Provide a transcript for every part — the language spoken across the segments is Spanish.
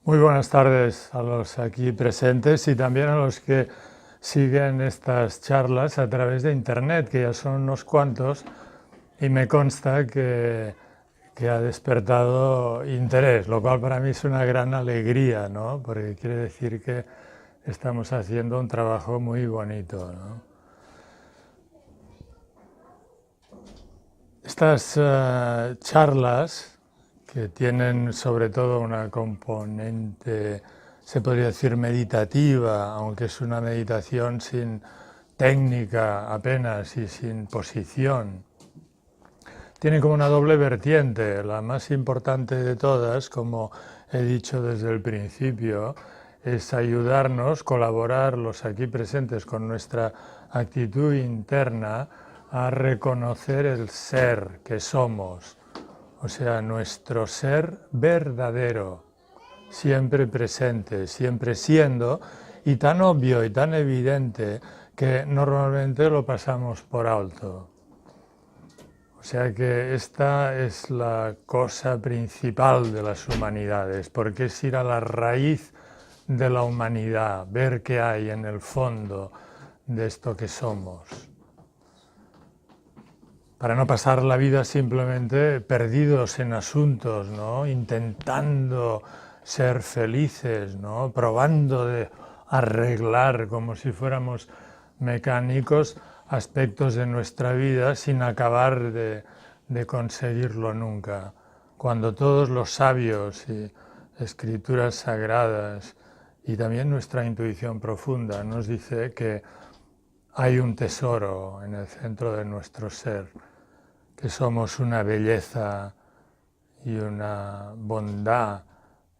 Muy buenas tardes a los aquí presentes y también a los que siguen estas charlas a través de Internet, que ya son unos cuantos, y me consta que ha despertado interés, lo cual para mí es una gran alegría, ¿no? Porque quiere decir que estamos haciendo un trabajo muy bonito, ¿no? Estas charlas, que tienen sobre todo una componente, se podría decir, meditativa, aunque es una meditación sin técnica apenas y sin posición, tienen como una doble vertiente. La más importante de todas, como he dicho desde el principio, es ayudarnos, colaborar los aquí presentes con nuestra actitud interna a reconocer el ser que somos, o sea, nuestro ser verdadero, siempre presente, siempre siendo, y tan obvio y tan evidente que normalmente lo pasamos por alto. O sea que esta es la cosa principal de las humanidades, porque es ir a la raíz de la humanidad, ver qué hay en el fondo de esto que somos, para no pasar la vida simplemente perdidos en asuntos, ¿no? Intentando ser felices, ¿no? Probando de arreglar como si fuéramos mecánicos aspectos de nuestra vida sin acabar de conseguirlo nunca. Cuando todos los sabios y escrituras sagradas y también nuestra intuición profunda nos dice que hay un tesoro en el centro de nuestro ser, que somos una belleza y una bondad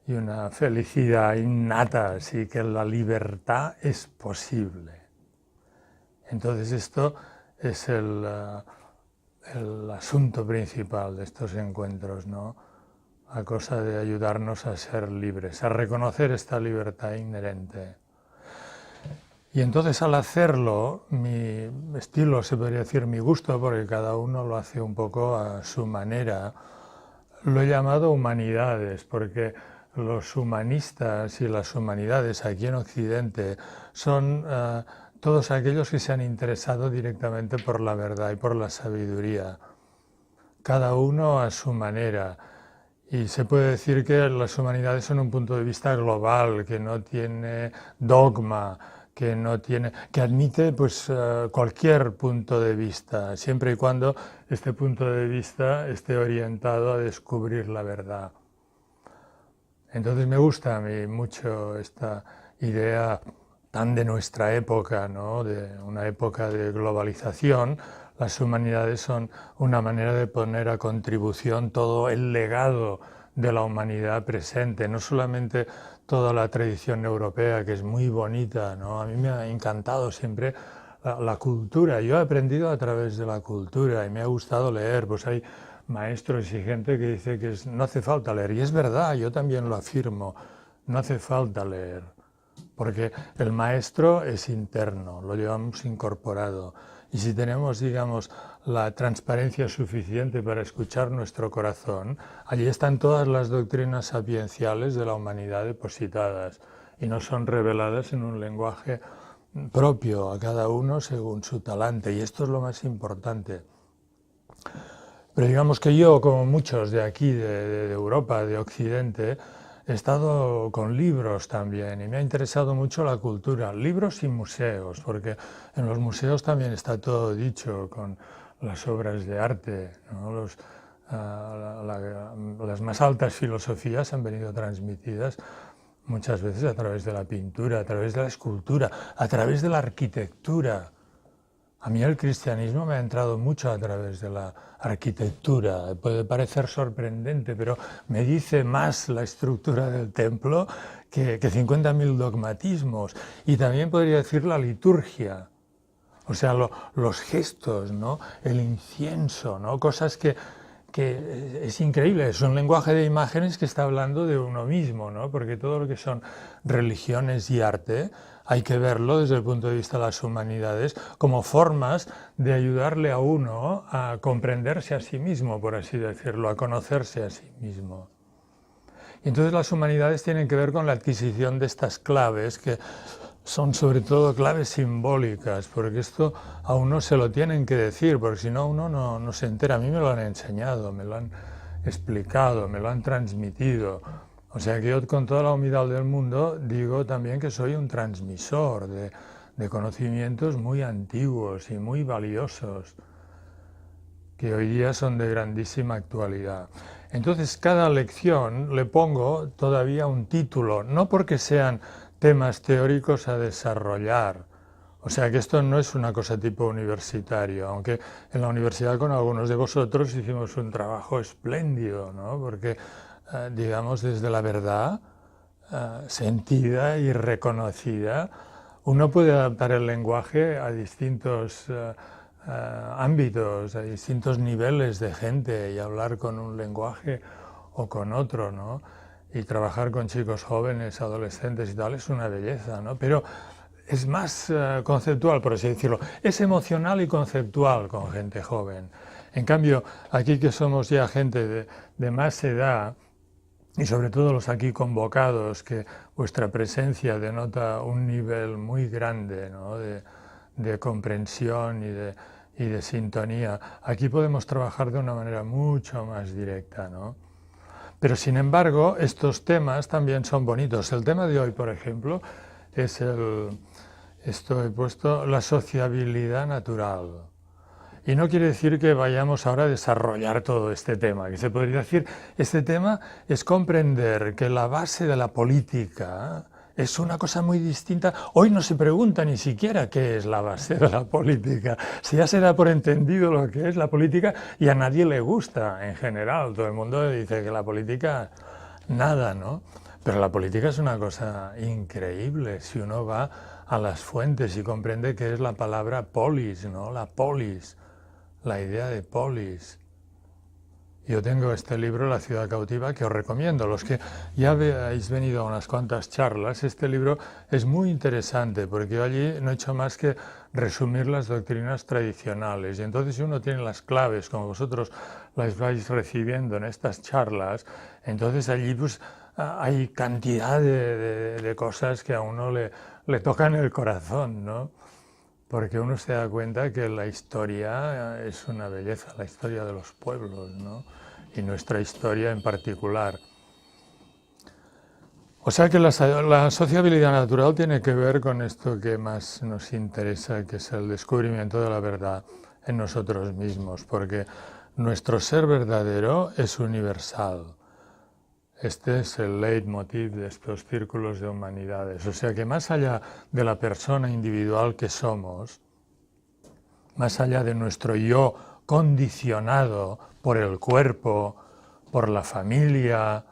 y una felicidad innata, así que la libertad es posible. Entonces esto es el asunto principal de estos encuentros, ¿no? A cosa de ayudarnos a ser libres, a reconocer esta libertad inherente. Y entonces al hacerlo, mi estilo, se podría decir mi gusto, porque cada uno lo hace un poco a su manera, lo he llamado humanidades, porque los humanistas y las humanidades aquí en Occidente son todos aquellos que se han interesado directamente por la verdad y por la sabiduría, cada uno a su manera. Y se puede decir que las humanidades son un punto de vista global, que no tiene dogma, que no tiene, que admite pues cualquier punto de vista, siempre y cuando este punto de vista esté orientado a descubrir la verdad. Entonces me gusta a mí mucho esta idea tan de nuestra época, ¿no? De una época de globalización. Las humanidades son una manera de poner a contribución todo el legado de la humanidad presente, no solamente toda la tradición europea, que es muy bonita, ¿no? A mí me ha encantado siempre la cultura. Yo he aprendido a través de la cultura y me ha gustado leer. Pues hay maestros y gente que dice que no hace falta leer. Y es verdad, yo también lo afirmo, no hace falta leer. Porque el maestro es interno, lo llevamos incorporado. Y si tenemos, digamos, la transparencia suficiente para escuchar nuestro corazón, allí están todas las doctrinas sapienciales de la humanidad depositadas y no son reveladas en un lenguaje propio a cada uno según su talante. Y esto es lo más importante. Pero digamos que yo, como muchos de aquí, de Europa, de Occidente, he estado con libros también y me ha interesado mucho la cultura, libros y museos, porque en los museos también está todo dicho con las obras de arte, ¿no? Las más altas filosofías han venido transmitidas muchas veces a través de la pintura, a través de la escultura, a través de la arquitectura. A mí el cristianismo me ha entrado mucho a través de la arquitectura. Puede parecer sorprendente, pero me dice más la estructura del templo que 50.000 dogmatismos. Y también podría decir la liturgia, o sea, los gestos, ¿no? El incienso, ¿no? Cosas que es increíble, es un lenguaje de imágenes que está hablando de uno mismo, ¿no? Porque todo lo que son religiones y arte hay que verlo desde el punto de vista de las humanidades como formas de ayudarle a uno a comprenderse a sí mismo, por así decirlo, a conocerse a sí mismo. Y entonces las humanidades tienen que ver con la adquisición de estas claves, que son sobre todo claves simbólicas, porque esto a uno se lo tienen que decir, porque si no uno no se entera. A mí me lo han enseñado, me lo han explicado, me lo han transmitido. O sea que yo con toda la humildad del mundo digo también que soy un transmisor de conocimientos muy antiguos y muy valiosos, que hoy día son de grandísima actualidad. Entonces, cada lección le pongo todavía un título, no porque sean temas teóricos a desarrollar. O sea que esto no es una cosa tipo universitario, aunque en la universidad con algunos de vosotros hicimos un trabajo espléndido, ¿no? Porque, digamos, desde la verdad sentida y reconocida, uno puede adaptar el lenguaje a distintos ámbitos, a distintos niveles de gente y hablar con un lenguaje o con otro, ¿no? Y trabajar con chicos jóvenes, adolescentes y tal es una belleza, ¿no? Pero es más conceptual, por así decirlo. Es emocional y conceptual con gente joven. En cambio, aquí que somos ya gente de más edad, y sobre todo los aquí convocados, que vuestra presencia denota un nivel muy grande, ¿no? de comprensión y de sintonía. Aquí podemos trabajar de una manera mucho más directa, ¿no? Pero sin embargo, estos temas también son bonitos. El tema de hoy, por ejemplo, es esto he puesto, la sociabilidad natural. Y no quiere decir que vayamos ahora a desarrollar todo este tema, que se podría decir, este tema es comprender que la base de la política es una cosa muy distinta. Hoy no se pregunta ni siquiera qué es la base de la política. Si ya se da por entendido lo que es la política y a nadie le gusta en general. Todo el mundo dice que la política, nada, ¿no? Pero la política es una cosa increíble si uno va a las fuentes y comprende que es la palabra polis, ¿no? La polis, la idea de polis. Yo tengo este libro, La ciudad cautiva, que os recomiendo. Los que ya habéis venido a unas cuantas charlas, este libro es muy interesante porque yo allí no he hecho más que resumir las doctrinas tradicionales. Y entonces si uno tiene las claves, como vosotros las vais recibiendo en estas charlas, entonces allí pues hay cantidad de cosas que a uno le tocan el corazón, ¿no? Porque uno se da cuenta que la historia es una belleza, la historia de los pueblos, ¿no? Y nuestra historia en particular. O sea que la sociabilidad natural tiene que ver con esto que más nos interesa, que es el descubrimiento de la verdad en nosotros mismos, porque nuestro ser verdadero es universal. Este es el leitmotiv de estos círculos de humanidades. O sea que más allá de la persona individual que somos, más allá de nuestro yo condicionado por el cuerpo, por la familia,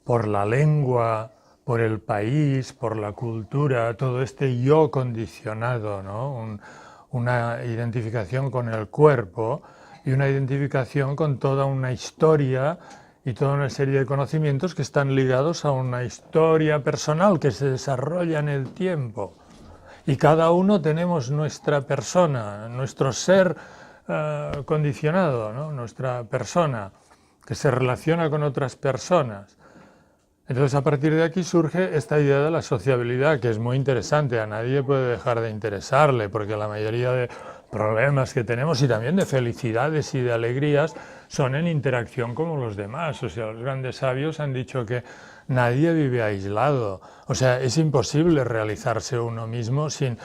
por la lengua, por el país, por la cultura, todo este yo condicionado, ¿no? Una identificación con el cuerpo y una identificación con toda una historia y toda una serie de conocimientos que están ligados a una historia personal que se desarrolla en el tiempo. Y cada uno tenemos nuestra persona, nuestro ser condicionado, ¿no? Nuestra persona que se relaciona con otras personas. Entonces a partir de aquí surge esta idea de la sociabilidad, que es muy interesante, a nadie puede dejar de interesarle, porque la mayoría de problemas que tenemos y también de felicidades y de alegrías son en interacción con los demás. O sea, los grandes sabios han dicho que nadie vive aislado. O sea, es imposible realizarse uno mismo sin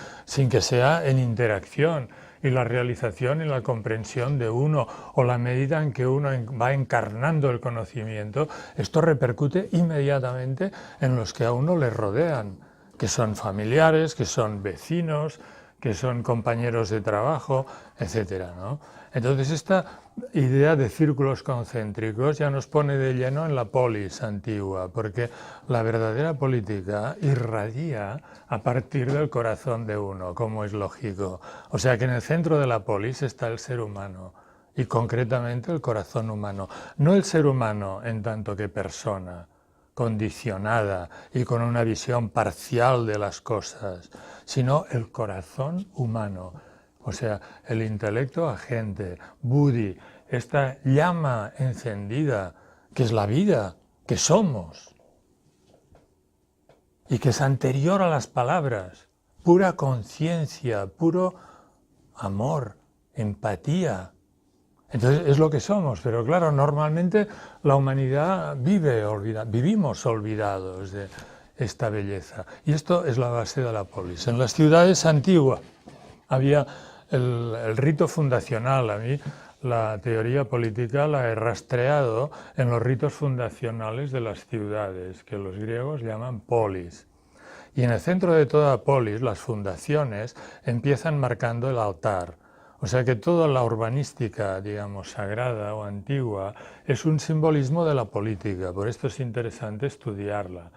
que sea en interacción. Y la realización y la comprensión de uno, o la medida en que uno va encarnando el conocimiento, esto repercute inmediatamente en los que a uno le rodean, que son familiares, que son vecinos, que son compañeros de trabajo, etcétera, ¿no? Entonces esta idea de círculos concéntricos ya nos pone de lleno en la polis antigua, porque la verdadera política irradia a partir del corazón de uno, como es lógico. O sea que en el centro de la polis está el ser humano, y concretamente el corazón humano. No el ser humano en tanto que persona, condicionada y con una visión parcial de las cosas, sino el corazón humano, o sea, el intelecto agente, buddhi, esta llama encendida, que es la vida, que somos. y que es anterior a las palabras, pura conciencia, puro amor, empatía. Entonces es lo que somos, pero claro, normalmente la humanidad vivimos olvidados de esta belleza. Y esto es la base de la polis. En las ciudades antiguas había el rito fundacional. A mí la teoría política la he rastreado en los ritos fundacionales de las ciudades, que los griegos llaman polis. Y en el centro de toda polis, las fundaciones empiezan marcando el altar. O sea que toda la urbanística, digamos, sagrada o antigua, es un simbolismo de la política. Por esto es interesante estudiarla,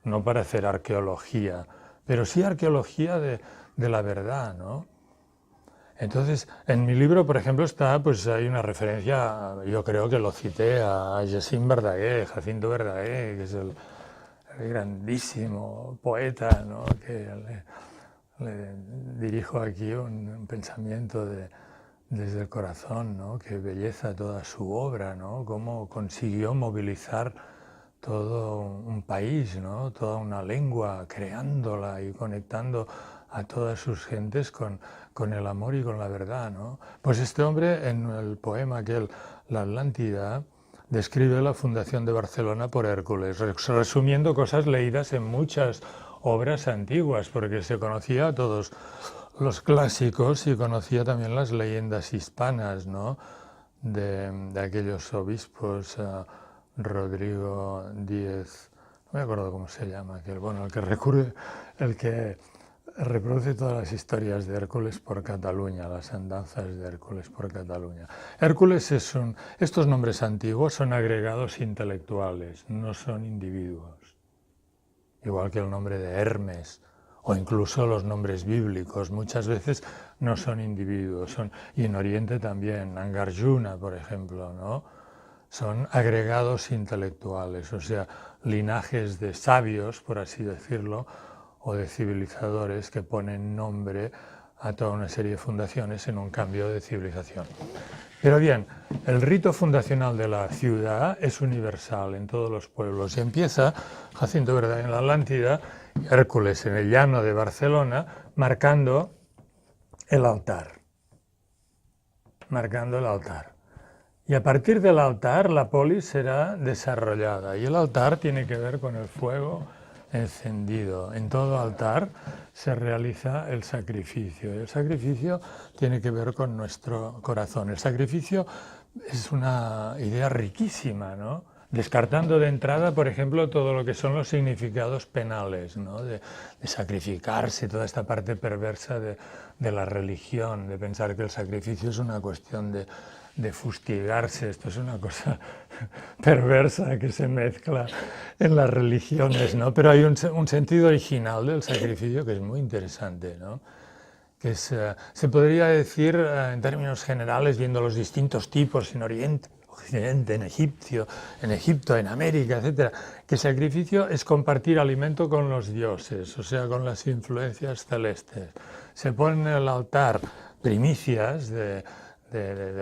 no para hacer arqueología, pero sí arqueología de la verdad, ¿no? Entonces, en mi libro, por ejemplo, hay una referencia, yo creo que lo cité a Jacint Verdaguer, Jacinto Verdaguer, que es el grandísimo poeta, ¿no? Que le dirijo aquí un pensamiento desde el corazón, ¿no? Qué belleza toda su obra, ¿no? Cómo consiguió movilizar todo un país, ¿no? Toda una lengua, creándola y conectando a todas sus gentes con el amor y con la verdad, ¿no? Pues este hombre, en el poema La Atlántida, describe la fundación de Barcelona por Hércules, resumiendo cosas leídas en muchas obras antiguas, porque se conocía a todos los clásicos y conocía también las leyendas hispanas, ¿no? De aquellos obispos, Rodrigo Díez, no me acuerdo cómo se llama, el que reproduce todas las historias de Hércules por Cataluña, las andanzas de Hércules por Cataluña. Hércules estos nombres antiguos son agregados intelectuales, no son individuos. Igual que el nombre de Hermes, o incluso los nombres bíblicos, muchas veces no son individuos, y en Oriente también, Nagarjuna, por ejemplo, ¿no? Son agregados intelectuales, o sea, linajes de sabios, por así decirlo, o de civilizadores que ponen nombre a toda una serie de fundaciones en un cambio de civilización. Pero bien, el rito fundacional de la ciudad es universal en todos los pueblos. Y empieza Jacinto Verdaguer en la Atlántida, Hércules en el llano de Barcelona, marcando el altar. Marcando el altar. Y a partir del altar la polis será desarrollada. Y el altar tiene que ver con el fuego encendido. En todo altar se realiza el sacrificio. Y el sacrificio tiene que ver con nuestro corazón. El sacrificio es una idea riquísima, ¿no? Descartando de entrada, por ejemplo, todo lo que son los significados penales, ¿no? de sacrificarse, toda esta parte perversa de la religión, de pensar que el sacrificio es una cuestión de fustigarse. Esto es una cosa perversa que se mezcla en las religiones, ¿no? Pero hay un sentido original del sacrificio que es muy interesante, ¿no? Que se podría decir, en términos generales, viendo los distintos tipos en Oriente, Occidente, en Egipto, en América, etc., que el sacrificio es compartir alimento con los dioses, o sea, con las influencias celestes. Se ponen en el altar primicias de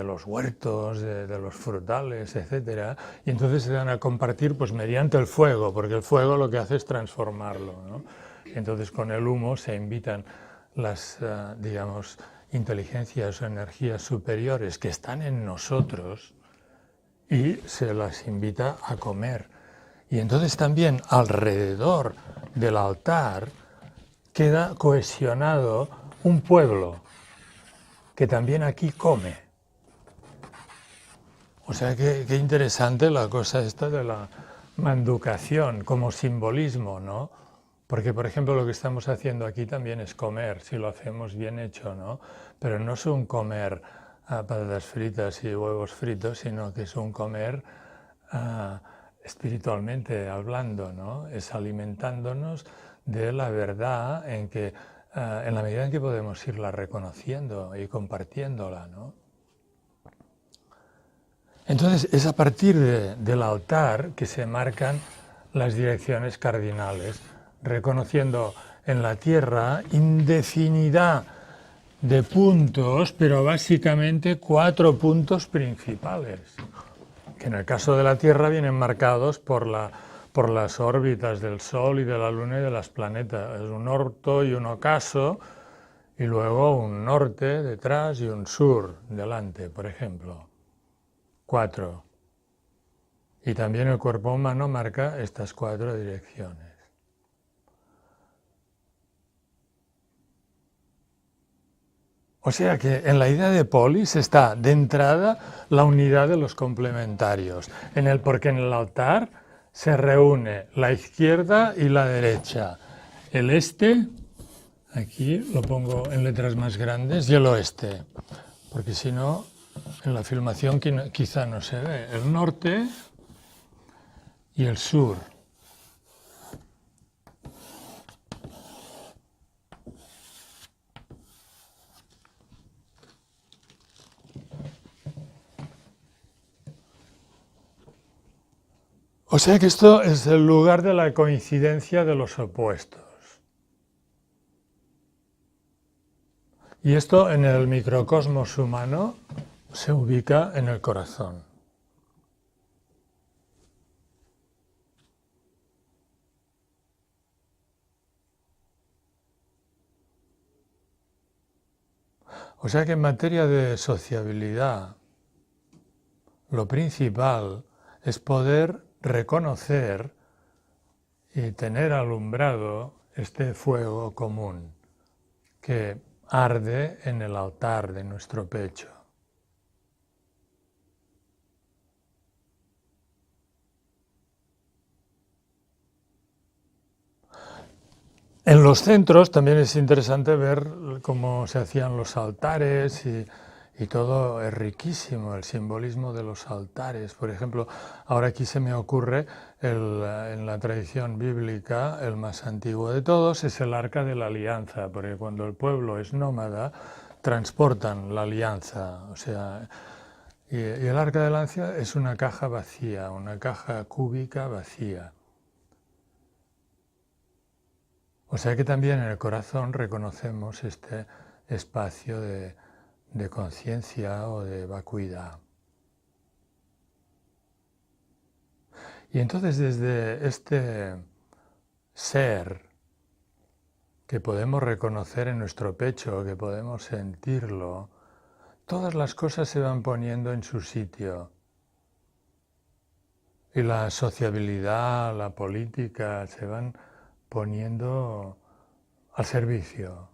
los huertos, de los frutales, etcétera, y entonces se dan a compartir pues mediante el fuego, porque el fuego lo que hace es transformarlo, ¿no? Entonces con el humo se invitan las, digamos, inteligencias o energías superiores que están en nosotros y se las invita a comer. Y entonces también alrededor del altar queda cohesionado un pueblo que también aquí come. O sea, qué interesante la cosa esta de la manducación como simbolismo, ¿no? Porque, por ejemplo, lo que estamos haciendo aquí también es comer, si lo hacemos bien hecho, ¿no? Pero no es un comer patatas fritas y huevos fritos, sino que es un comer espiritualmente hablando, ¿no? Es alimentándonos de la verdad en la medida en que podemos irla reconociendo y compartiéndola, ¿no? Entonces es a partir del altar que se marcan las direcciones cardinales, reconociendo en la tierra indefinidad de puntos, pero básicamente 4 puntos principales, que en el caso de la tierra vienen marcados por por las órbitas del Sol y de la Luna y de los planetas. Es un orto y un ocaso, y luego un norte detrás y un sur delante, por ejemplo. 4. Y también el cuerpo humano marca estas 4 direcciones. O sea que en la idea de polis está de entrada la unidad de los complementarios, porque en el altar se reúne la izquierda y la derecha, el este, aquí lo pongo en letras más grandes, y el oeste, porque si no, en la filmación quizá no se ve, el norte y el sur. O sea que esto es el lugar de la coincidencia de los opuestos. Y esto en el microcosmos humano se ubica en el corazón. O sea que en materia de sociabilidad, lo principal es poder reconocer y tener alumbrado este fuego común que arde en el altar de nuestro pecho. En los centros también es interesante ver cómo se hacían los altares y todo es riquísimo, el simbolismo de los altares. Por ejemplo, ahora aquí se me ocurre, en la tradición bíblica, el más antiguo de todos es el Arca de la Alianza, porque cuando el pueblo es nómada, transportan la alianza. O sea, y el Arca de la Alianza es una caja vacía, una caja cúbica vacía. O sea que también en el corazón reconocemos este espacio de conciencia o de vacuidad. Y entonces desde este ser que podemos reconocer en nuestro pecho, que podemos sentirlo, todas las cosas se van poniendo en su sitio. Y la sociabilidad, la política, se van poniendo al servicio.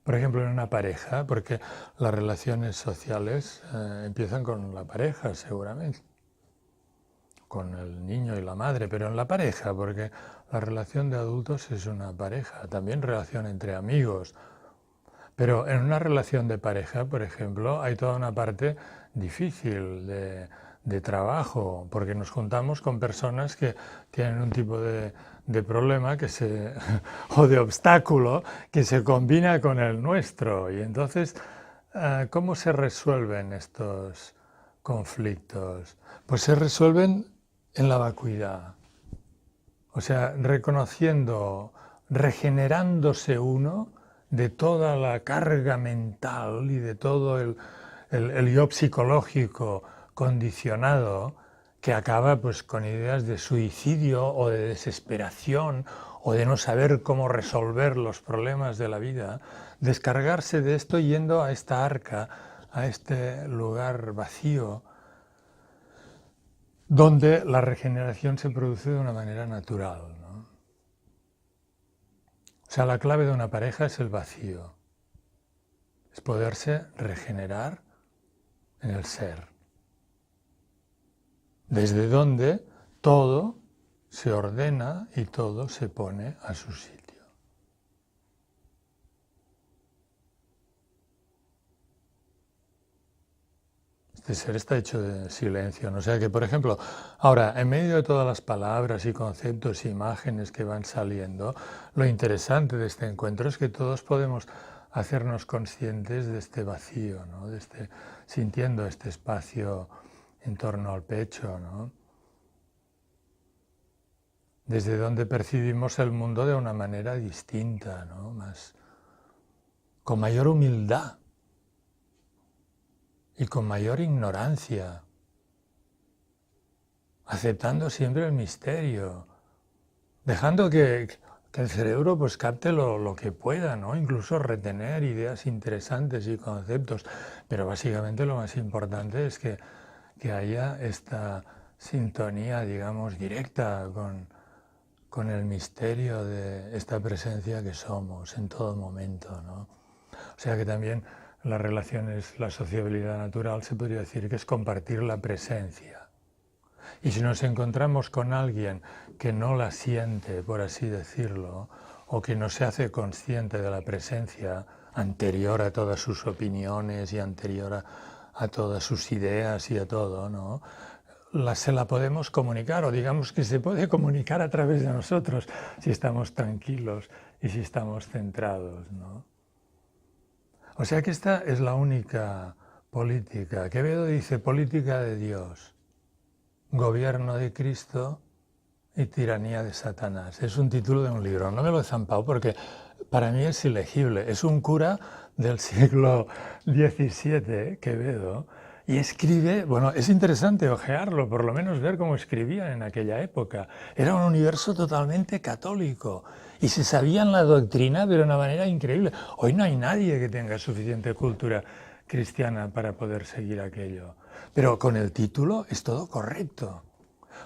Por ejemplo, en una pareja, porque las relaciones sociales empiezan con la pareja, seguramente, con el niño y la madre, pero en la pareja, porque la relación de adultos es una pareja, también relación entre amigos. Pero en una relación de pareja, por ejemplo, hay toda una parte difícil de trabajo, porque nos juntamos con personas que tienen un tipo de problema o de obstáculo que se combina con el nuestro. Y entonces, ¿cómo se resuelven estos conflictos? Pues se resuelven en la vacuidad. O sea, reconociendo, regenerándose uno de toda la carga mental y de todo el yo psicológico condicionado que acaba pues con ideas de suicidio o de desesperación o de no saber cómo resolver los problemas de la vida, descargarse de esto yendo a esta arca, a este lugar vacío, donde la regeneración se produce de una manera natural, ¿no? O sea, la clave de una pareja es el vacío, es poderse regenerar en el ser, desde donde todo se ordena y todo se pone a su sitio. Este ser está hecho de silencio, ¿no? O sea que, por ejemplo, ahora, en medio de todas las palabras y conceptos e imágenes que van saliendo, lo interesante de este encuentro es que todos podemos hacernos conscientes de este vacío, ¿no? Sintiendo este espacio en torno al pecho, ¿no? Desde donde percibimos el mundo de una manera distinta, ¿no? Con mayor humildad y con mayor ignorancia. aceptando siempre el misterio, dejando que el cerebro pues capte lo que pueda, ¿no? Incluso retener ideas interesantes y conceptos, pero básicamente lo más importante es que haya esta sintonía, digamos, directa con el misterio de esta presencia que somos en todo momento, ¿no? O sea que también las relaciones, la sociabilidad natural se podría decir que es compartir la presencia. Y si nos encontramos con alguien que no la siente, por así decirlo, o que no se hace consciente de la presencia anterior a todas sus opiniones y anterior a todas sus ideas y a todo, ¿no? Se la podemos comunicar, o digamos que se puede comunicar a través de nosotros si estamos tranquilos y si estamos centrados, ¿no? O sea que esta es la única política. Quevedo dice política de Dios, gobierno de Cristo y tiranía de Satanás. Es un título de un libro, no me lo he zampado porque para mí es ilegible. Es un cura del siglo XVII, Quevedo, y escribe, bueno, es interesante ojearlo, por lo menos ver cómo escribían en aquella época. Era un universo totalmente católico y se sabían la doctrina de una manera increíble. Hoy no hay nadie que tenga suficiente cultura cristiana para poder seguir aquello. Pero con el título es todo correcto.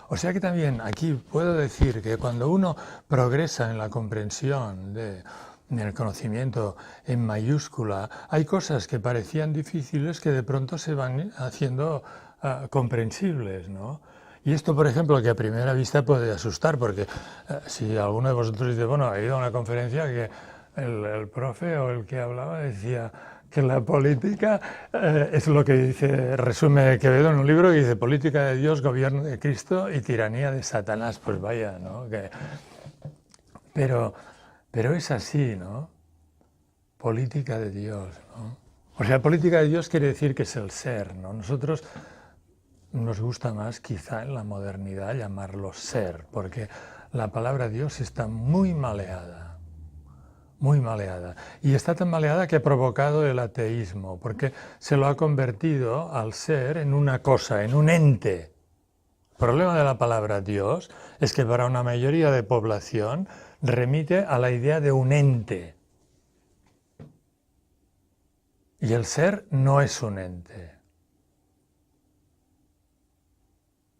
O sea que también aquí puedo decir que cuando uno progresa en la comprensión del conocimiento en mayúscula, hay cosas que parecían difíciles que de pronto se van haciendo comprensibles, ¿no? Y esto, por ejemplo, que a primera vista puede asustar, porque si alguno de vosotros dice, bueno, he ido a una conferencia que el profe o el que hablaba decía que la política es lo que dice, resume Quevedo en un libro que dice política de Dios, gobierno de Cristo y tiranía de Satanás. Pues vaya, ¿no? Pero es así, ¿no? Política de Dios, ¿no? O sea, política de Dios quiere decir que es el ser, ¿no? Nosotros nos gusta más quizá en la modernidad llamarlo ser, porque la palabra Dios está muy maleada. Muy maleada. Y está tan maleada que ha provocado el ateísmo, porque se lo ha convertido al ser en una cosa, en un ente. El problema de la palabra Dios es que para una mayoría de población remite a la idea de un ente. Y el ser no es un ente.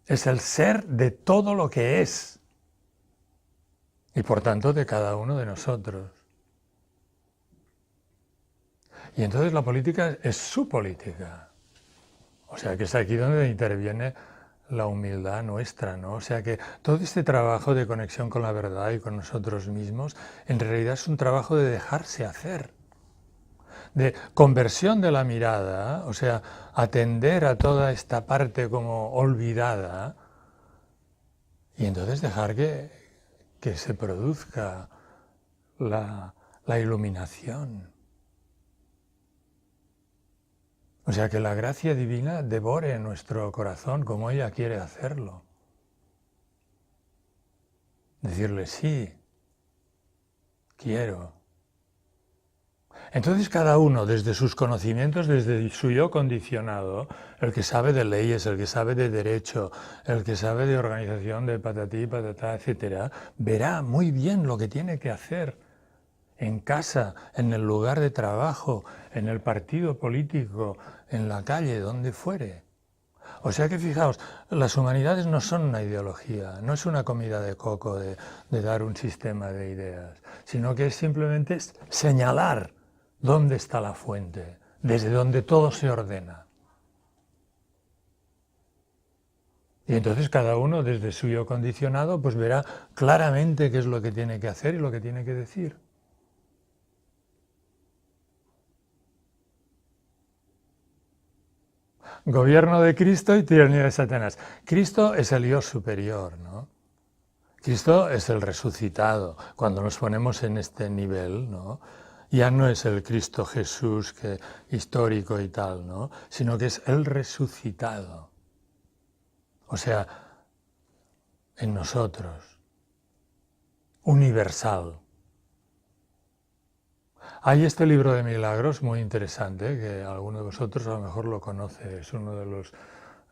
Es el ser de todo lo que es. Y por tanto de cada uno de nosotros. Y entonces la política es su política. O sea que es aquí donde interviene la humildad nuestra, ¿no? O sea que todo este trabajo de conexión con la verdad y con nosotros mismos, en realidad es un trabajo de dejarse hacer, de conversión de la mirada, o sea, atender a toda esta parte como olvidada y entonces dejar que se produzca la iluminación. O sea, que la gracia divina devore nuestro corazón como ella quiere hacerlo. Decirle, sí, quiero. Entonces cada uno, desde sus conocimientos, desde su yo condicionado, el que sabe de leyes, el que sabe de derecho, el que sabe de organización, de patatí, patatá, etc., verá muy bien lo que tiene que hacer en casa, en el lugar de trabajo, en el partido político, en la calle, donde fuere. O sea que fijaos, las humanidades no son una ideología, no es una comida de coco de dar un sistema de ideas, sino que es simplemente señalar dónde está la fuente, desde donde todo se ordena. Y entonces cada uno desde su yo condicionado pues verá claramente qué es lo que tiene que hacer y lo que tiene que decir. Gobierno de Cristo y tiranía de Satanás. Cristo es el yo superior, ¿no? Cristo es el resucitado. Cuando nos ponemos en este nivel, ¿no? Ya no es el Cristo Jesús histórico y tal, ¿no? Sino que es el resucitado. O sea, en nosotros. Universal. Hay este libro de milagros muy interesante, que alguno de vosotros a lo mejor lo conoce, es uno de los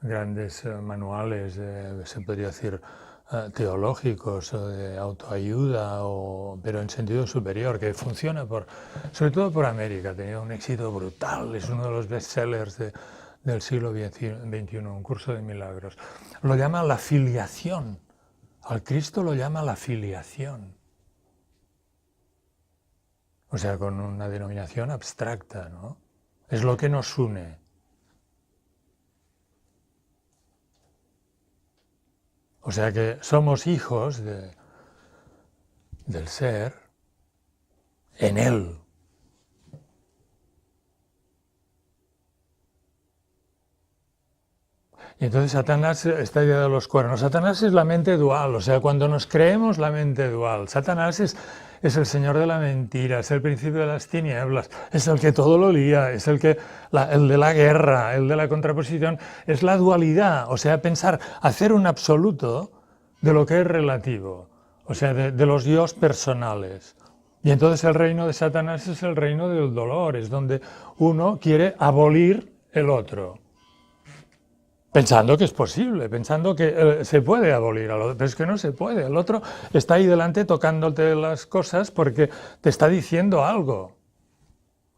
grandes manuales, se podría decir, teológicos o de autoayuda, pero en sentido superior, que funciona sobre todo por América, ha tenido un éxito brutal, es uno de los bestsellers del siglo XXI, un curso de milagros. Lo llama la filiación, al Cristo lo llama la filiación. O sea, con una denominación abstracta, ¿no? Es lo que nos une. O sea que somos hijos del ser en Él. Y entonces Satanás, esta idea de los cuernos, Satanás es la mente dual, o sea, cuando nos creemos la mente dual, Satanás es el señor de la mentira, es el principio de las tinieblas, es el que todo lo lía, es el de la guerra, el de la contraposición, es la dualidad, o sea, hacer un absoluto de lo que es relativo, o sea, de los yos personales. Y entonces el reino de Satanás es el reino del dolor, es donde uno quiere abolir el otro. Pensando que es posible, pensando que se puede abolir al otro, pero es que no se puede. El otro está ahí delante tocándote las cosas porque te está diciendo algo.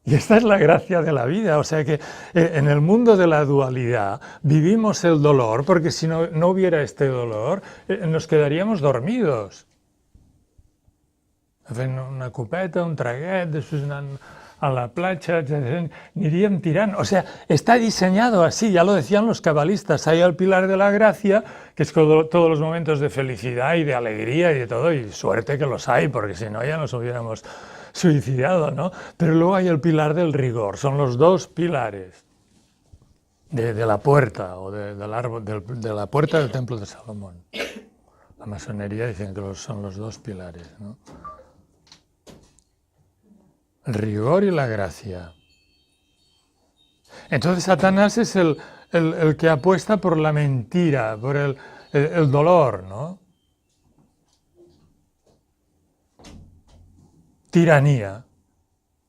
Y esta es la gracia de la vida, o sea que en el mundo de la dualidad vivimos el dolor porque si no hubiera este dolor nos quedaríamos dormidos. Fent una copeta, un traguet, després anant a la platja, aniríem tirant. O sea, está diseñado así, ya lo decían los cabalistas, hay el pilar de la gracia, que es todos los momentos de felicidad y de alegría y de todo, y suerte que los hay, porque si no ya nos hubiéramos suicidado, ¿no? Pero luego hay el pilar del rigor, son los dos pilares de la puerta, o del árbol, de la puerta del templo de Salomón. La masonería dicen que son los dos pilares, ¿no? El rigor y la gracia. Entonces Satanás es el que apuesta por la mentira, por el dolor, ¿no? Tiranía.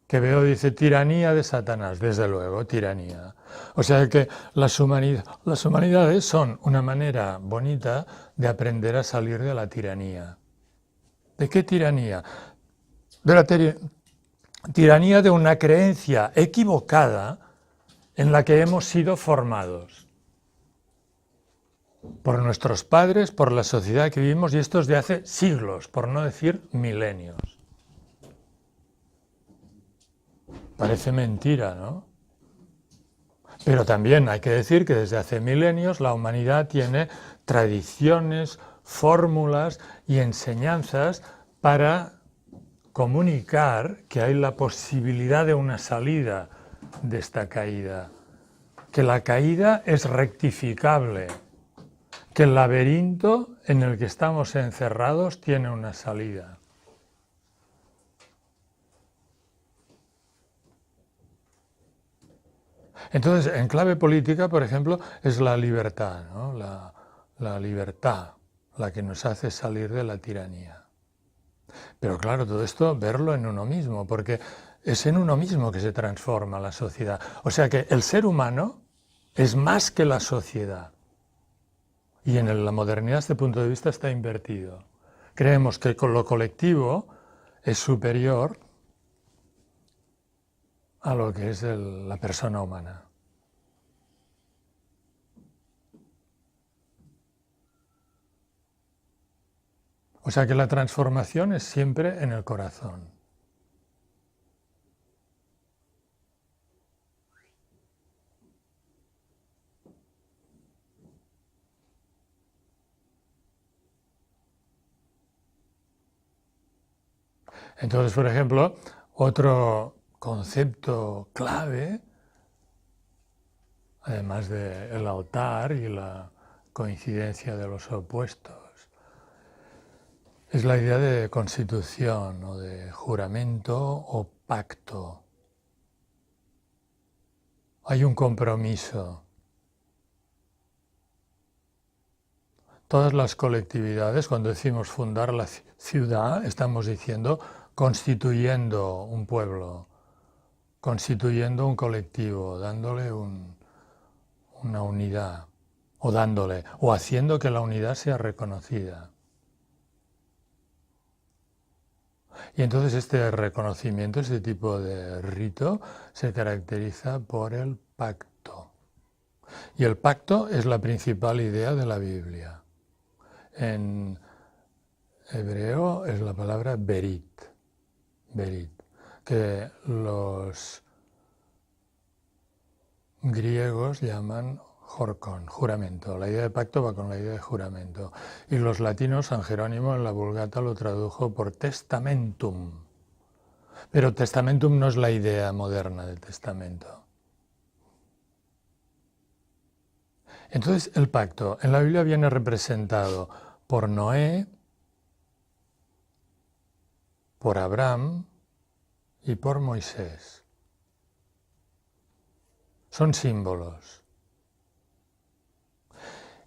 Que veo dice tiranía de Satanás, desde luego, tiranía. O sea que las humanidades son una manera bonita de aprender a salir de la tiranía. ¿De qué tiranía? De la tiranía de una creencia equivocada en la que hemos sido formados por nuestros padres, por la sociedad que vivimos, y esto es de hace siglos, por no decir milenios. Parece mentira, ¿no? Pero también hay que decir que desde hace milenios la humanidad tiene tradiciones, fórmulas y enseñanzas para comunicar que hay la posibilidad de una salida de esta caída, que la caída es rectificable, que el laberinto en el que estamos encerrados tiene una salida. Entonces, en clave política, por ejemplo, es la libertad, ¿no? La libertad, la que nos hace salir de la tiranía. Pero claro, todo esto verlo en uno mismo, porque es en uno mismo que se transforma la sociedad. O sea que el ser humano es más que la sociedad. Y en la modernidad este punto de vista está invertido. Creemos que con lo colectivo es superior a lo que es la persona humana. O sea que la transformación es siempre en el corazón. Entonces, por ejemplo, otro concepto clave, además del altar y la coincidencia de los opuestos, es la idea de constitución o de juramento o pacto. Hay un compromiso. Todas las colectividades, cuando decimos fundar la ciudad, estamos diciendo constituyendo un pueblo, constituyendo un colectivo, dándole una unidad. o dándole, o haciendo que la unidad sea reconocida. Y entonces este reconocimiento, este tipo de rito, se caracteriza por el pacto. Y el pacto es la principal idea de la Biblia. En hebreo es la palabra berit, que los griegos llaman horkon, juramento. La idea de pacto va con la idea de juramento. Y los latinos, San Jerónimo en la Vulgata lo tradujo por testamentum. Pero testamentum no es la idea moderna del testamento. Entonces el pacto en la Biblia viene representado por Noé, por Abraham y por Moisés. Son símbolos.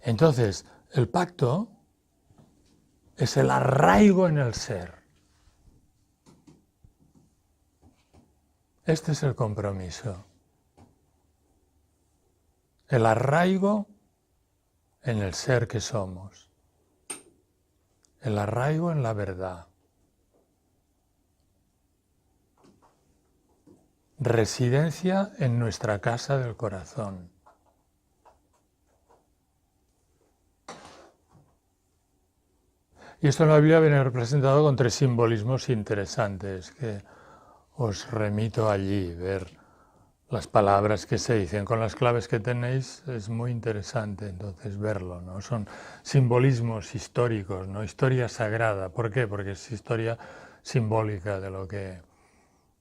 Entonces, el pacto es el arraigo en el ser. Este es el compromiso. El arraigo en el ser que somos. El arraigo en la verdad. Residencia en nuestra casa del corazón. Y esto en la Biblia viene representado con 3 simbolismos interesantes que os remito allí, ver las palabras que se dicen. Con las claves que tenéis es muy interesante entonces verlo, ¿no? Son simbolismos históricos, ¿no? Historia sagrada. ¿Por qué? Porque es historia simbólica de lo que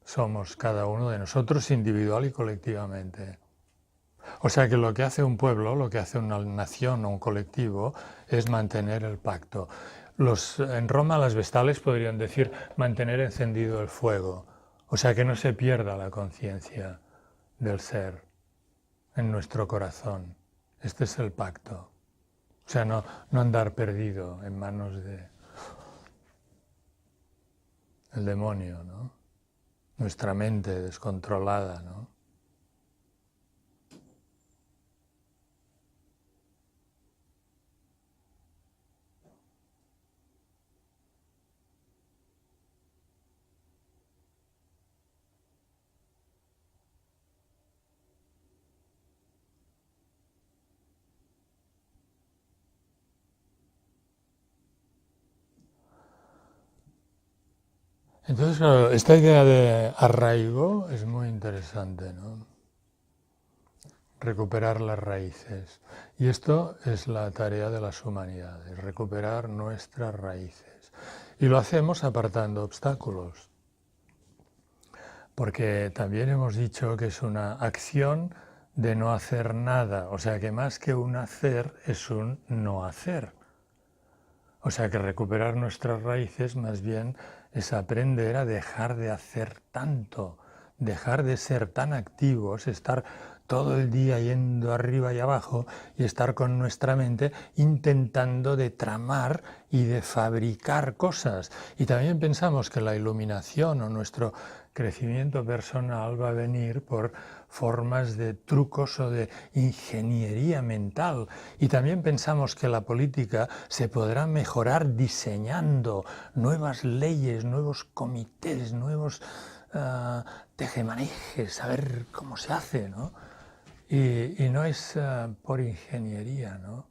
somos cada uno de nosotros, individual y colectivamente. O sea que lo que hace un pueblo, lo que hace una nación o un colectivo es mantener el pacto. En Roma las vestales podrían decir mantener encendido el fuego, o sea que no se pierda la conciencia del ser en nuestro corazón. Este es el pacto. O sea, no andar perdido en manos del demonio, ¿no? Nuestra mente descontrolada, ¿no? Entonces, claro, esta idea de arraigo es muy interesante, ¿no? Recuperar las raíces. Y esto es la tarea de las humanidades, recuperar nuestras raíces. Y lo hacemos apartando obstáculos. Porque también hemos dicho que es una acción de no hacer nada. O sea que más que un hacer es un no hacer. O sea que recuperar nuestras raíces más bien es aprender a dejar de hacer tanto, dejar de ser tan activos, estar todo el día yendo arriba y abajo y estar con nuestra mente intentando de tramar y de fabricar cosas. Y también pensamos que la iluminación o nuestro crecimiento personal va a venir por formas de trucos o de ingeniería mental. Y también pensamos que la política se podrá mejorar diseñando nuevas leyes, nuevos comités, nuevos tejemanejes, a ver cómo se hace, ¿no? Y no es por ingeniería, ¿no?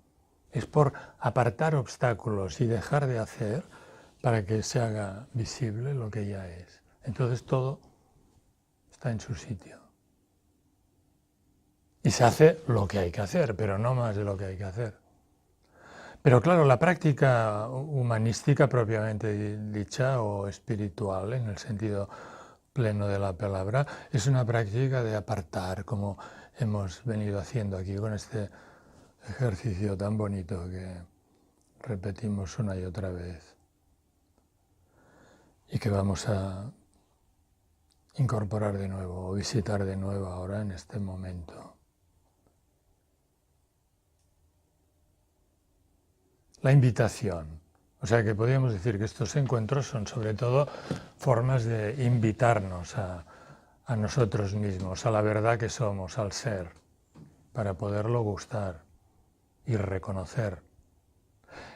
Es por apartar obstáculos y dejar de hacer para que se haga visible lo que ya es. Entonces todo está en su sitio. Y se hace lo que hay que hacer, pero no más de lo que hay que hacer. Pero claro, la práctica humanística propiamente dicha o espiritual, en el sentido pleno de la palabra, es una práctica de apartar, como hemos venido haciendo aquí con este ejercicio tan bonito que repetimos una y otra vez y que vamos a incorporar de nuevo o visitar de nuevo ahora en este momento. La invitación. O sea que podríamos decir que estos encuentros son sobre todo formas de invitarnos a nosotros mismos, a la verdad que somos, al ser, para poderlo gustar y reconocer.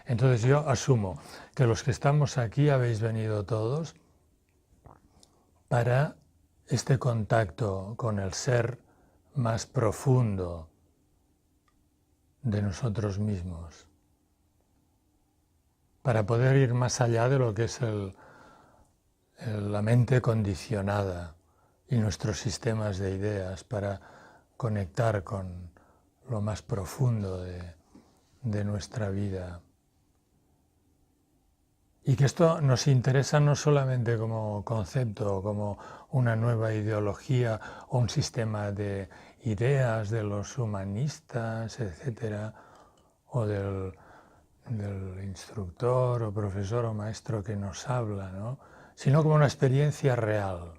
Entonces yo asumo que los que estamos aquí habéis venido todos para este contacto con el ser más profundo de nosotros mismos, para poder ir más allá de lo que es la mente condicionada y nuestros sistemas de ideas, para conectar con lo más profundo de nuestra vida. Y que esto nos interesa no solamente como concepto, como una nueva ideología o un sistema de ideas de los humanistas, etcétera, o del instructor o profesor o maestro que nos habla, ¿no? Sino como una experiencia real.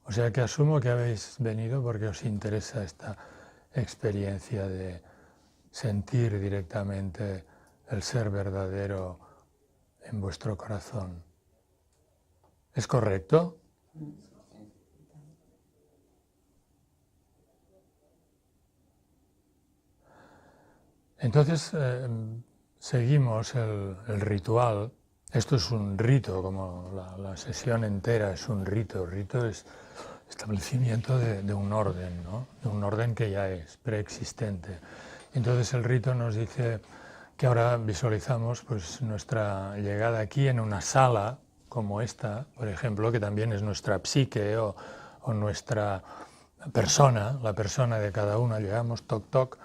O sea que asumo que habéis venido porque os interesa esta experiencia de sentir directamente el ser verdadero en vuestro corazón. ¿Es correcto? Entonces seguimos el ritual. Esto es un rito, como la sesión entera es un rito. El rito es establecimiento de un orden, ¿no? De un orden que ya es preexistente. Entonces el rito nos dice que ahora visualizamos pues, nuestra llegada aquí en una sala como esta, por ejemplo, que también es nuestra psique o nuestra persona, la persona de cada uno. Llegamos, toc, toc.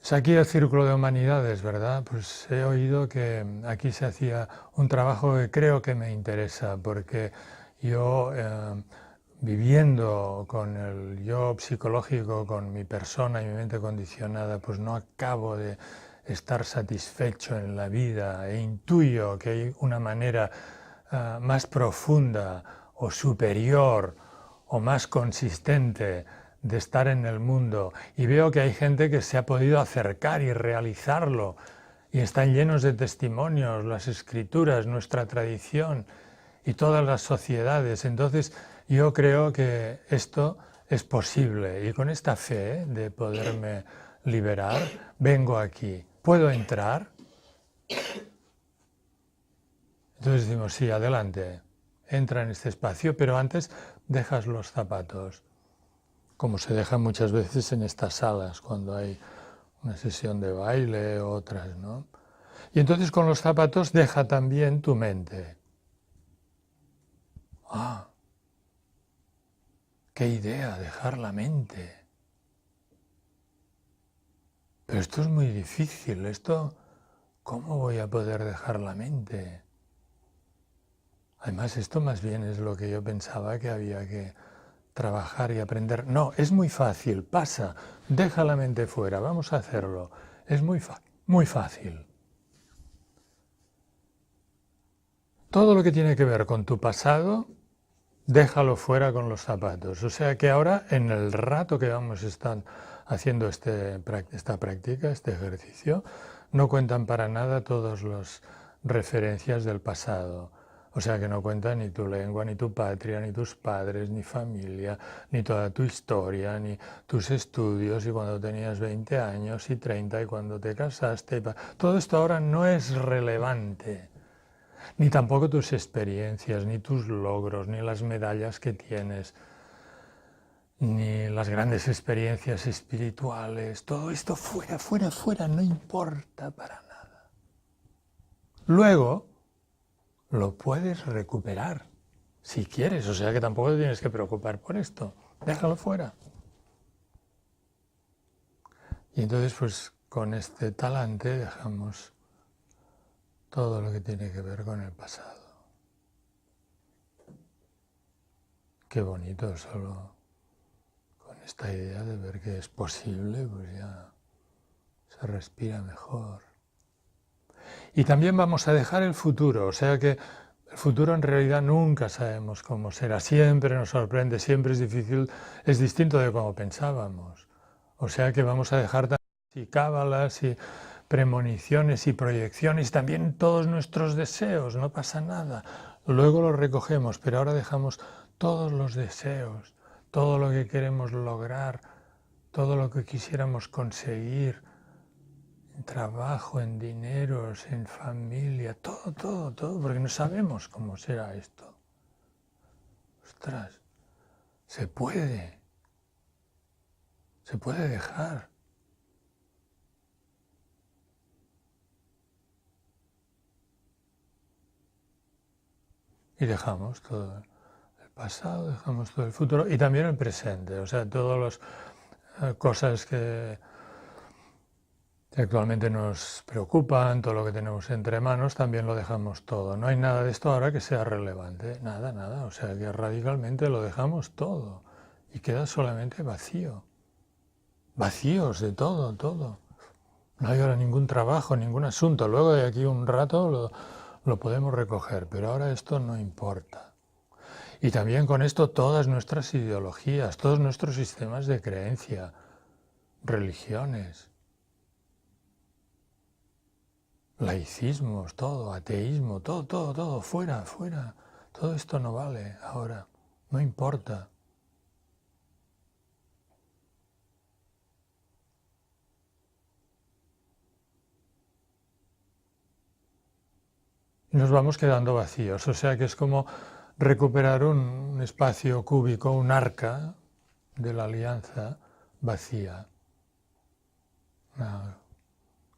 Es aquí el Círculo de Humanidades, ¿verdad? Pues he oído que aquí se hacía un trabajo que creo que me interesa, porque yo, viviendo con el yo psicológico, con mi persona y mi mente condicionada, pues no acabo de estar satisfecho en la vida e intuyo que hay una manera más profunda o superior o más consistente de estar en el mundo, y veo que hay gente que se ha podido acercar y realizarlo, y están llenos de testimonios, las escrituras, nuestra tradición y todas las sociedades. Entonces yo creo que esto es posible, y con esta fe de poderme liberar, vengo aquí. ¿Puedo entrar? Entonces decimos, sí, adelante, entra en este espacio, pero antes dejas los zapatos, como se deja muchas veces en estas salas cuando hay una sesión de baile o otras, ¿no? Y entonces con los zapatos deja también tu mente. Ah, qué idea, dejar la mente. Pero esto es muy difícil, ¿cómo voy a poder dejar la mente? Además, esto más bien es lo que yo pensaba que había que trabajar y aprender. No, es muy fácil, pasa, deja la mente fuera, vamos a hacerlo. Es muy fácil. Todo lo que tiene que ver con tu pasado, déjalo fuera con los zapatos. O sea que ahora, en el rato que vamos a estar haciendo esta práctica, este ejercicio, no cuentan para nada todas las referencias del pasado. O sea que no cuenta ni tu lengua, ni tu patria, ni tus padres, ni familia, ni toda tu historia, ni tus estudios, y cuando tenías 20 años y 30 y cuando te casaste. Todo esto ahora no es relevante. Ni tampoco tus experiencias, ni tus logros, ni las medallas que tienes, ni las grandes experiencias espirituales. Todo esto fuera, fuera, fuera, no importa para nada. Luego, lo puedes recuperar, si quieres, o sea que tampoco te tienes que preocupar por esto, déjalo fuera. Y entonces pues con este talante dejamos todo lo que tiene que ver con el pasado. Qué bonito, solo con esta idea de ver que es posible, pues ya se respira mejor. Y también vamos a dejar el futuro, o sea que el futuro en realidad nunca sabemos cómo será, siempre nos sorprende, siempre es difícil, es distinto de como pensábamos. O sea que vamos a dejar también y cábalas y premoniciones y proyecciones, también todos nuestros deseos, no pasa nada. Luego los recogemos, pero ahora dejamos todos los deseos, todo lo que queremos lograr, todo lo que quisiéramos conseguir, en trabajo, en dineros, en familia, todo, porque no sabemos cómo será esto. Ostras, se puede dejar. Y dejamos todo el pasado, dejamos todo el futuro y también el presente, o sea, todas las cosas que actualmente nos preocupan, todo lo que tenemos entre manos, también lo dejamos todo. No hay nada de esto ahora que sea relevante, nada, o sea que radicalmente lo dejamos todo y queda solamente vacío, vacíos de todo. No hay ahora ningún trabajo, ningún asunto, luego de aquí un rato lo podemos recoger, pero ahora esto no importa. Y también con esto todas nuestras ideologías, todos nuestros sistemas de creencia, religiones, laicismos, todo, ateísmo, todo, fuera. Todo esto no vale ahora, no importa. Y nos vamos quedando vacíos, o sea que es como recuperar un espacio cúbico, un arca de la alianza vacía. Una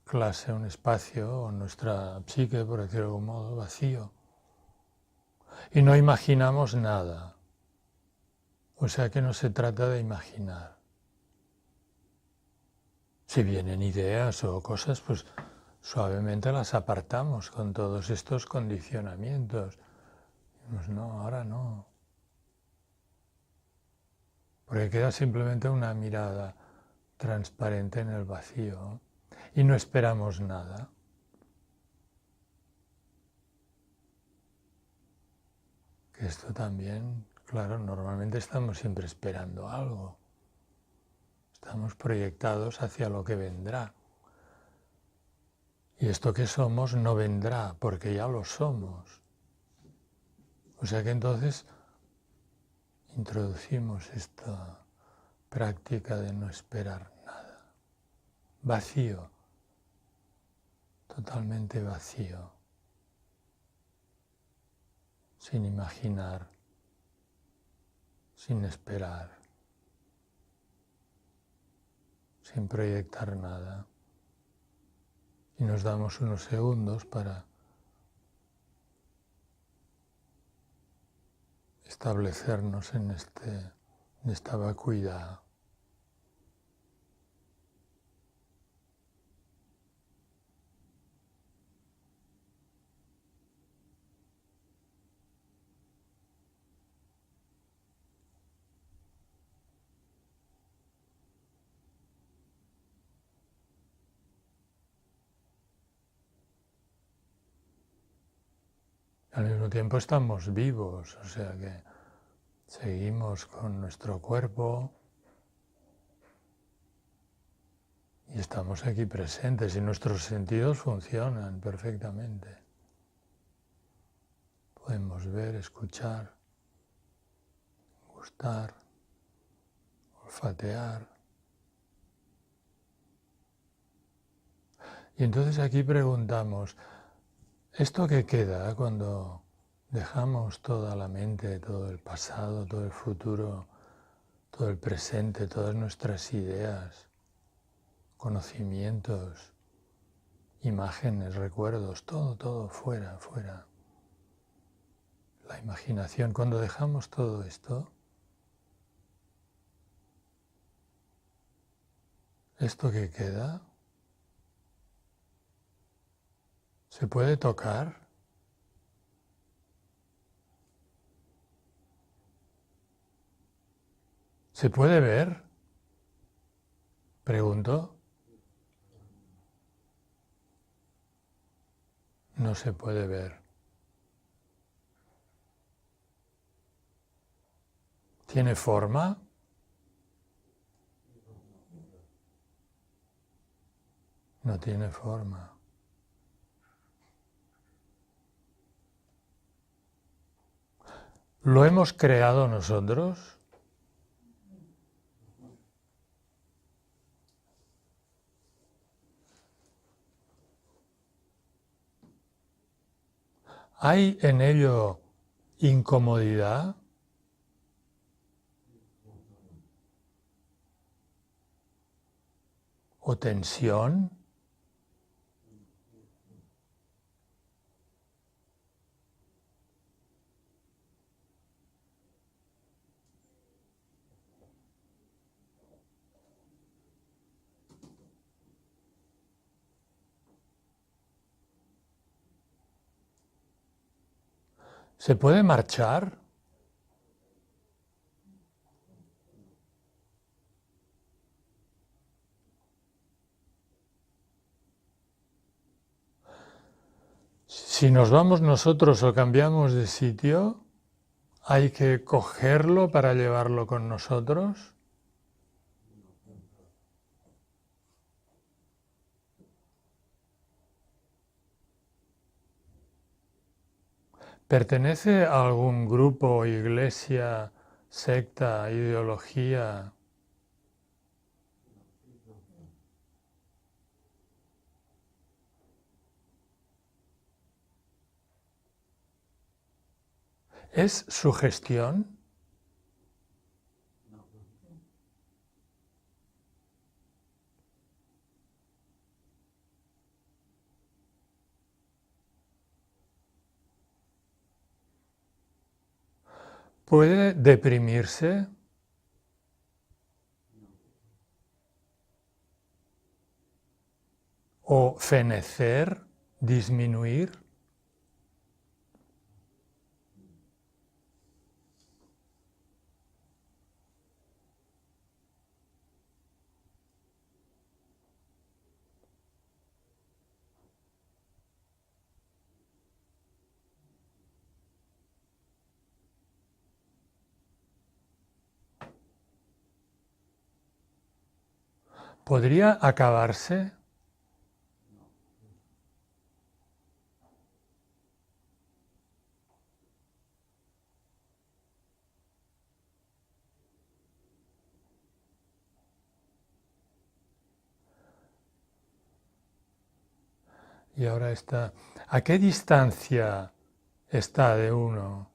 clase, un espacio, o nuestra psique, por decirlo de algún modo, vacío. Y no imaginamos nada. O sea que no se trata de imaginar. Si vienen ideas o cosas, pues suavemente las apartamos con todos estos condicionamientos. Pues no, ahora no. Porque queda simplemente una mirada transparente en el vacío y no esperamos nada. Que esto también, claro, normalmente estamos siempre esperando algo. Estamos proyectados hacia lo que vendrá. Y esto que somos no vendrá, porque ya lo somos. O sea que entonces introducimos esta práctica de no esperar nada. Vacío, totalmente vacío, sin imaginar, sin esperar, sin proyectar nada. Y nos damos unos segundos para establecernos en esta vacuidad. Al mismo tiempo estamos vivos, o sea que seguimos con nuestro cuerpo y estamos aquí presentes y nuestros sentidos funcionan perfectamente. Podemos ver, escuchar, gustar, olfatear. Y entonces aquí preguntamos, ¿esto qué queda cuando dejamos toda la mente, todo el pasado, todo el futuro, todo el presente, todas nuestras ideas, conocimientos, imágenes, recuerdos, todo fuera? La imaginación, cuando dejamos todo esto, ¿esto que queda? ¿Se puede tocar? ¿Se puede ver? Pregunto. No se puede ver. ¿Tiene forma? No tiene forma. ¿Lo hemos creado nosotros? ¿Hay en ello incomodidad? ¿O tensión? ¿Se puede marchar? Si nos vamos nosotros o cambiamos de sitio, ¿hay que cogerlo para llevarlo con nosotros? ¿Pertenece a algún grupo, iglesia, secta, ideología? ¿Es sugestión? ¿Puede deprimirse? ¿O fenecer, disminuir? ¿Podría acabarse? Y ahora está. ¿A qué distancia está de uno?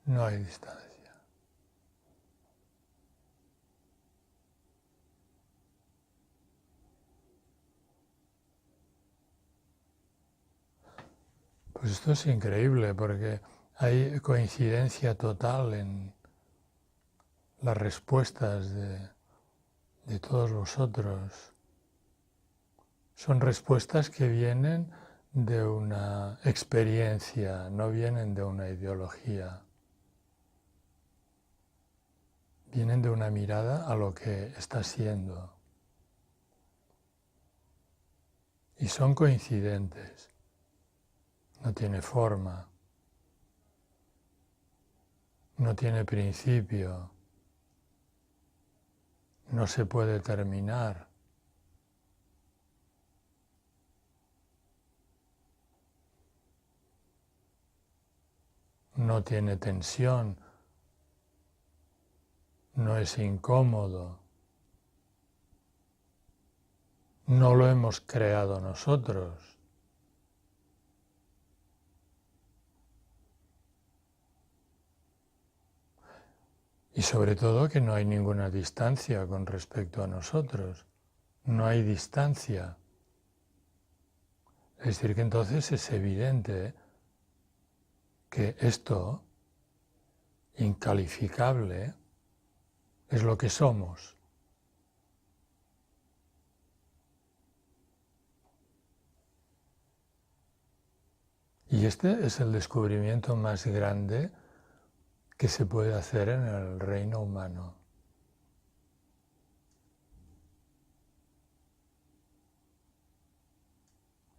No hay distancia. Pues esto es increíble porque hay coincidencia total en las respuestas de todos vosotros. Son respuestas que vienen de una experiencia, no vienen de una ideología. Vienen de una mirada a lo que está siendo. Y son coincidentes. No tiene forma. No tiene principio. No se puede terminar. No tiene tensión. No es incómodo. No lo hemos creado nosotros. Y sobre todo que no hay ninguna distancia con respecto a nosotros. No hay distancia. Es decir, que entonces es evidente que esto, incalificable, es lo que somos. Y este es el descubrimiento más grande que se puede hacer en el reino humano.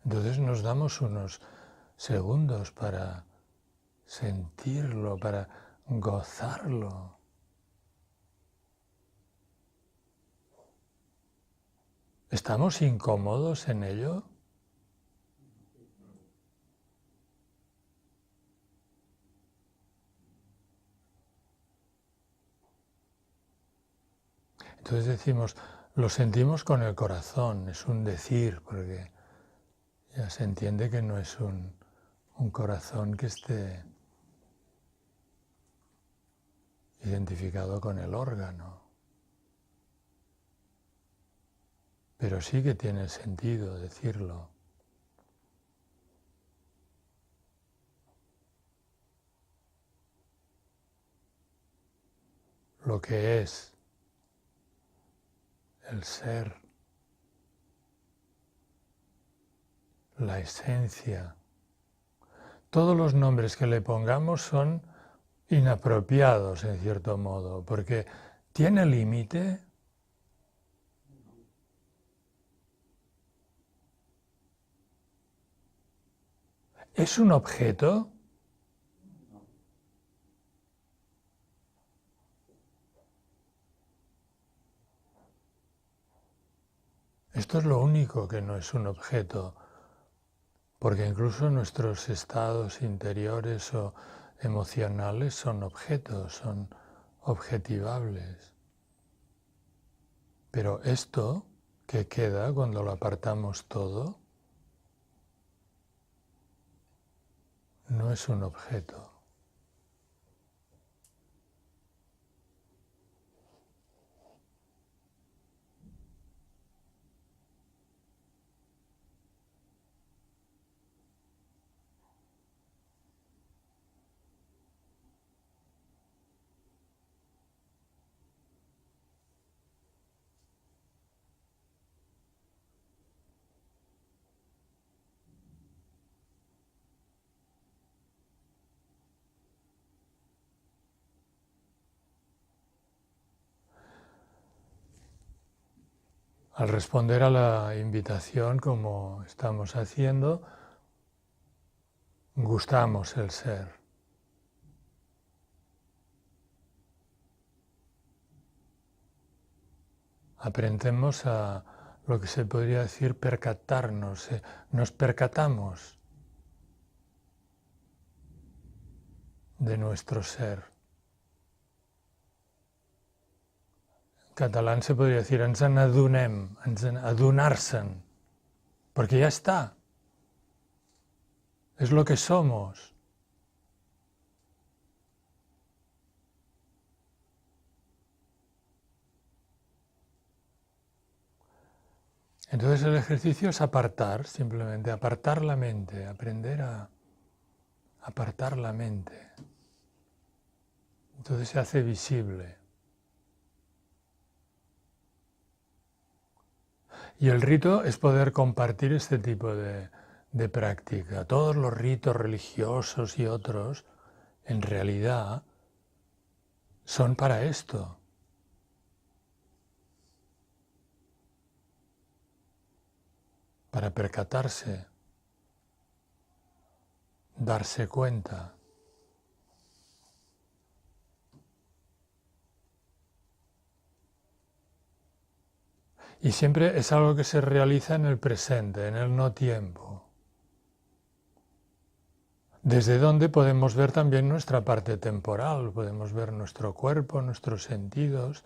Entonces nos damos unos segundos para sentirlo, para gozarlo. ¿Estamos incómodos en ello? Entonces decimos, lo sentimos con el corazón, es un decir, porque ya se entiende que no es un corazón que esté identificado con el órgano. Pero sí que tiene sentido decirlo. Lo que es el ser, la esencia. Todos los nombres que le pongamos son inapropiados en cierto modo, porque ¿tiene límite? ¿Es un objeto? Esto es lo único que no es un objeto, porque incluso nuestros estados interiores o emocionales son objetos, son objetivables. Pero esto que queda cuando lo apartamos todo no es un objeto. Al responder a la invitación, como estamos haciendo, gustamos el ser. Aprendemos a lo que se podría decir percatarnos, nos percatamos de nuestro ser. En catalán se podría decir ens en adonem, adonar-se'n, porque ya está, es lo que somos. Entonces el ejercicio es apartar, simplemente apartar la mente, aprender a apartar la mente. Entonces se hace visible. Y el rito es poder compartir este tipo de práctica. Todos los ritos religiosos y otros, en realidad, son para esto. Para percatarse, darse cuenta. Y siempre es algo que se realiza en el presente, en el no tiempo. Desde donde podemos ver también nuestra parte temporal, podemos ver nuestro cuerpo, nuestros sentidos,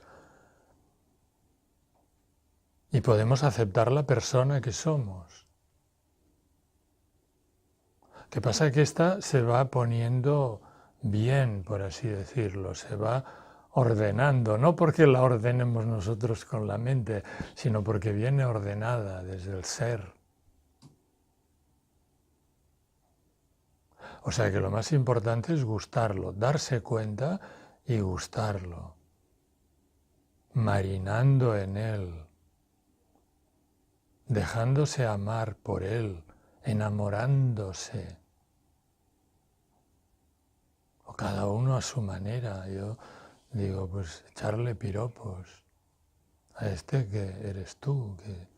y podemos aceptar la persona que somos. ¿Qué pasa? Que esta se va poniendo bien, por así decirlo, se va ordenando, no porque la ordenemos nosotros con la mente, sino porque viene ordenada desde el ser. O sea que lo más importante es gustarlo, darse cuenta y gustarlo, marinando en él, dejándose amar por él, enamorándose. O cada uno a su manera. Yo digo, pues echarle piropos a este que eres tú, que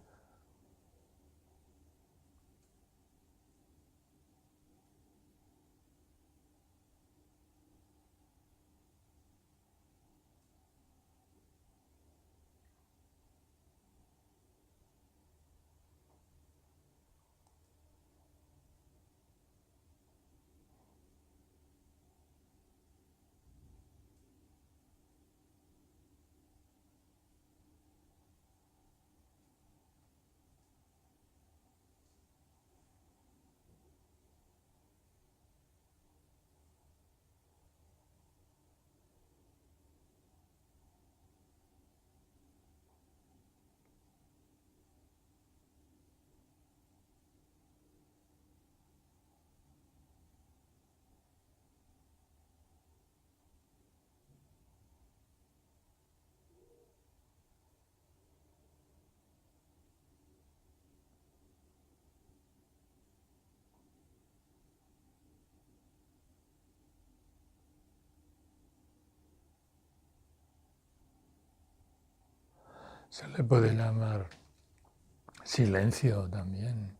Se le puede llamar silencio también.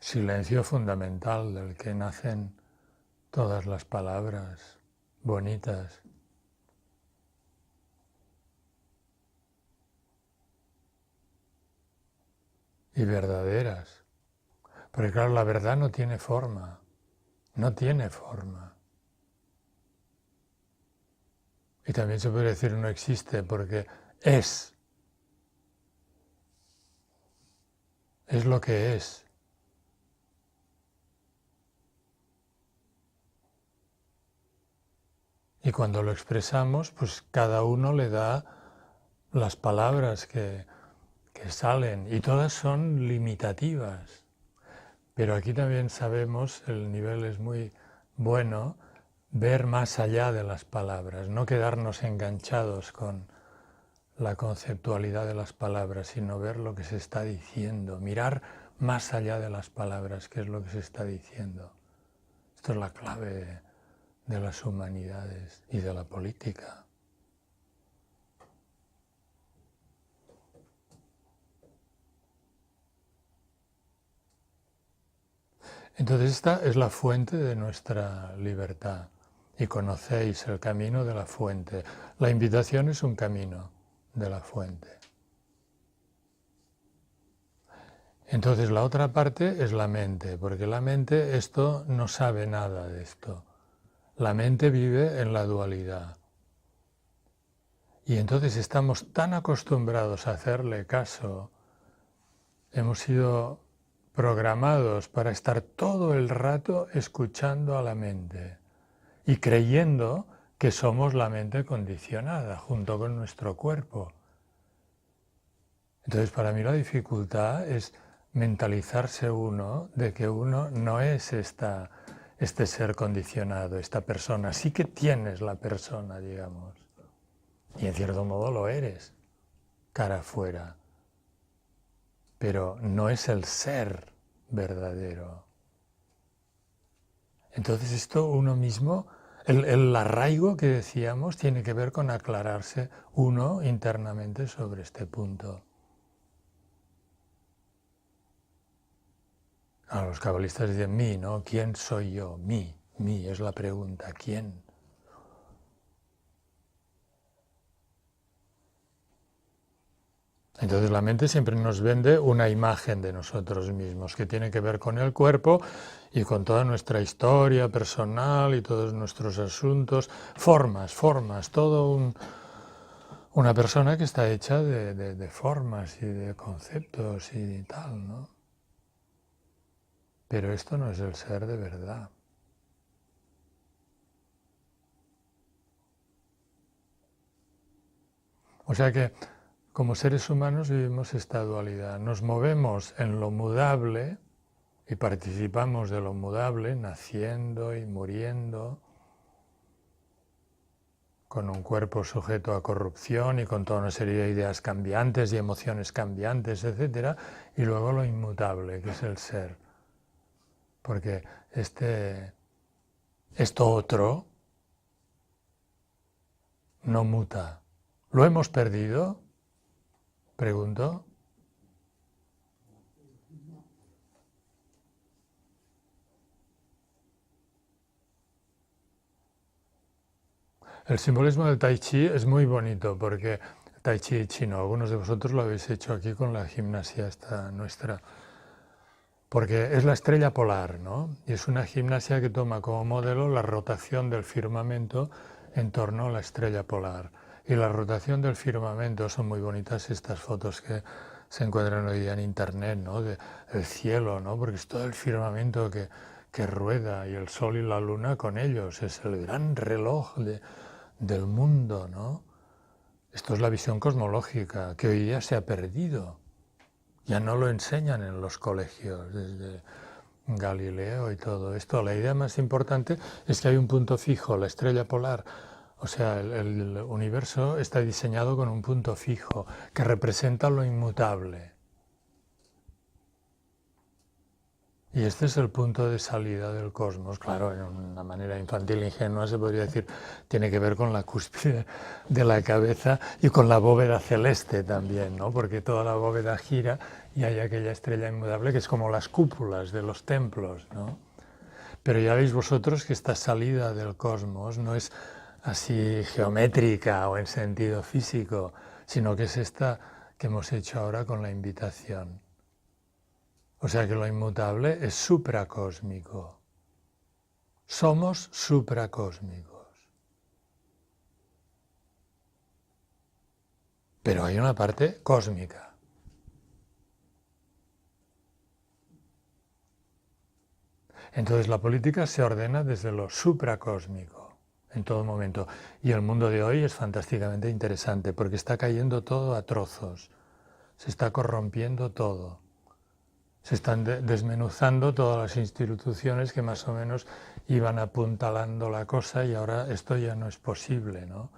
Silencio fundamental del que nacen todas las palabras bonitas. Y verdaderas. Porque claro, la verdad no tiene forma. No tiene forma. Y también se puede decir no existe porque es. Es lo que es. Y cuando lo expresamos, pues cada uno le da las palabras que salen y todas son limitativas. Pero aquí también sabemos, el nivel es muy bueno, ver más allá de las palabras, no quedarnos enganchados con la conceptualidad de las palabras, sino ver lo que se está diciendo, mirar más allá de las palabras, qué es lo que se está diciendo. Esto es la clave de las humanidades y de la política. Entonces esta es la fuente de nuestra libertad y conocéis el camino de la fuente. La invitación es un camino de la fuente. Entonces la otra parte es la mente, porque la mente esto no sabe nada de esto. La mente vive en la dualidad. Y entonces estamos tan acostumbrados a hacerle caso, hemos sido programados para estar todo el rato escuchando a la mente y creyendo que somos la mente condicionada junto con nuestro cuerpo. Entonces para mí la dificultad es mentalizarse uno de que uno no es este ser condicionado, esta persona. Sí que tienes la persona, digamos, y en cierto modo lo eres, cara afuera, pero no es el ser verdadero. Entonces esto uno mismo, el arraigo que decíamos, tiene que ver con aclararse uno internamente sobre este punto. A los cabalistas dicen mí, ¿no? ¿Quién soy yo? Mí es la pregunta, ¿quién? Entonces la mente siempre nos vende una imagen de nosotros mismos que tiene que ver con el cuerpo y con toda nuestra historia personal y todos nuestros asuntos, formas, una persona que está hecha de formas y de conceptos y tal, ¿no? Pero esto no es el ser de verdad. O sea que como seres humanos vivimos esta dualidad. Nos movemos en lo mudable y participamos de lo mudable, naciendo y muriendo, con un cuerpo sujeto a corrupción y con toda una serie de ideas cambiantes y emociones cambiantes, etc. Y luego lo inmutable, que es el ser. Porque esto otro no muta. ¿Lo hemos perdido? Pregunto. El simbolismo del Tai Chi es muy bonito porque Tai Chi chino, algunos de vosotros lo habéis hecho aquí con la gimnasia esta nuestra, porque es la estrella polar, ¿no? Y es una gimnasia que toma como modelo la rotación del firmamento en torno a la estrella polar. Y la rotación del firmamento, son muy bonitas estas fotos que se encuentran hoy día en internet, ¿no? Del cielo, ¿no? Porque es todo el firmamento que rueda y el sol y la luna con ellos. Es el gran reloj del mundo, ¿no? Esto es la visión cosmológica que hoy día se ha perdido. Ya no lo enseñan en los colegios, desde Galileo y todo esto. La idea más importante es que hay un punto fijo, la estrella polar. O sea, el universo está diseñado con un punto fijo que representa lo inmutable. Y este es el punto de salida del cosmos. Claro, en una manera infantil e ingenua se podría decir, tiene que ver con la cúspide de la cabeza y con la bóveda celeste también, ¿no? Porque toda la bóveda gira y hay aquella estrella inmutable que es como las cúpulas de los templos, ¿no? Pero ya veis vosotros que esta salida del cosmos no es así geométrica o en sentido físico, sino que es esta que hemos hecho ahora con la invitación. O sea que lo inmutable es supracósmico. Somos supracósmicos. Pero hay una parte cósmica. Entonces la política se ordena desde lo supracósmico en todo momento. Y el mundo de hoy es fantásticamente interesante porque está cayendo todo a trozos. Se está corrompiendo todo. Se están desmenuzando todas las instituciones que más o menos iban apuntalando la cosa y ahora esto ya no es posible, ¿no?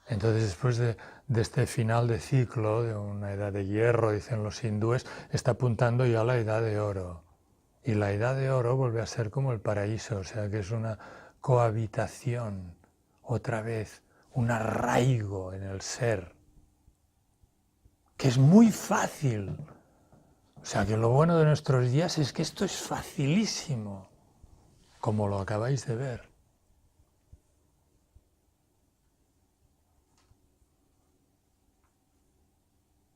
Entonces, después de este final de ciclo, de una edad de hierro, dicen los hindúes, está apuntando ya a la edad de oro. Y la edad de oro vuelve a ser como el paraíso, o sea que es una cohabitación, otra vez, un arraigo en el ser, que es muy fácil. O sea que lo bueno de nuestros días es que esto es facilísimo, como lo acabáis de ver.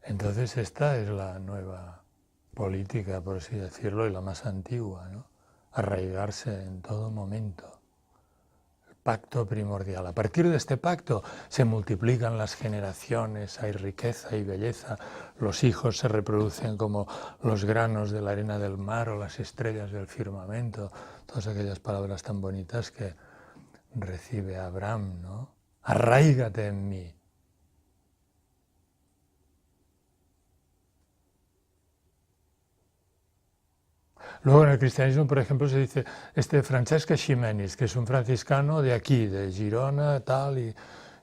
Entonces esta es la nueva política, por así decirlo, y la más antigua, ¿no? Arraigarse en todo momento. El pacto primordial. A partir de este pacto se multiplican las generaciones, hay riqueza y belleza, los hijos se reproducen como los granos de la arena del mar o las estrellas del firmamento, todas aquellas palabras tan bonitas que recibe Abraham, ¿no? Arraígate en mí. Luego en el cristianismo, por ejemplo, se dice Francesca Ximenis, que es un franciscano de aquí, de Girona, tal, y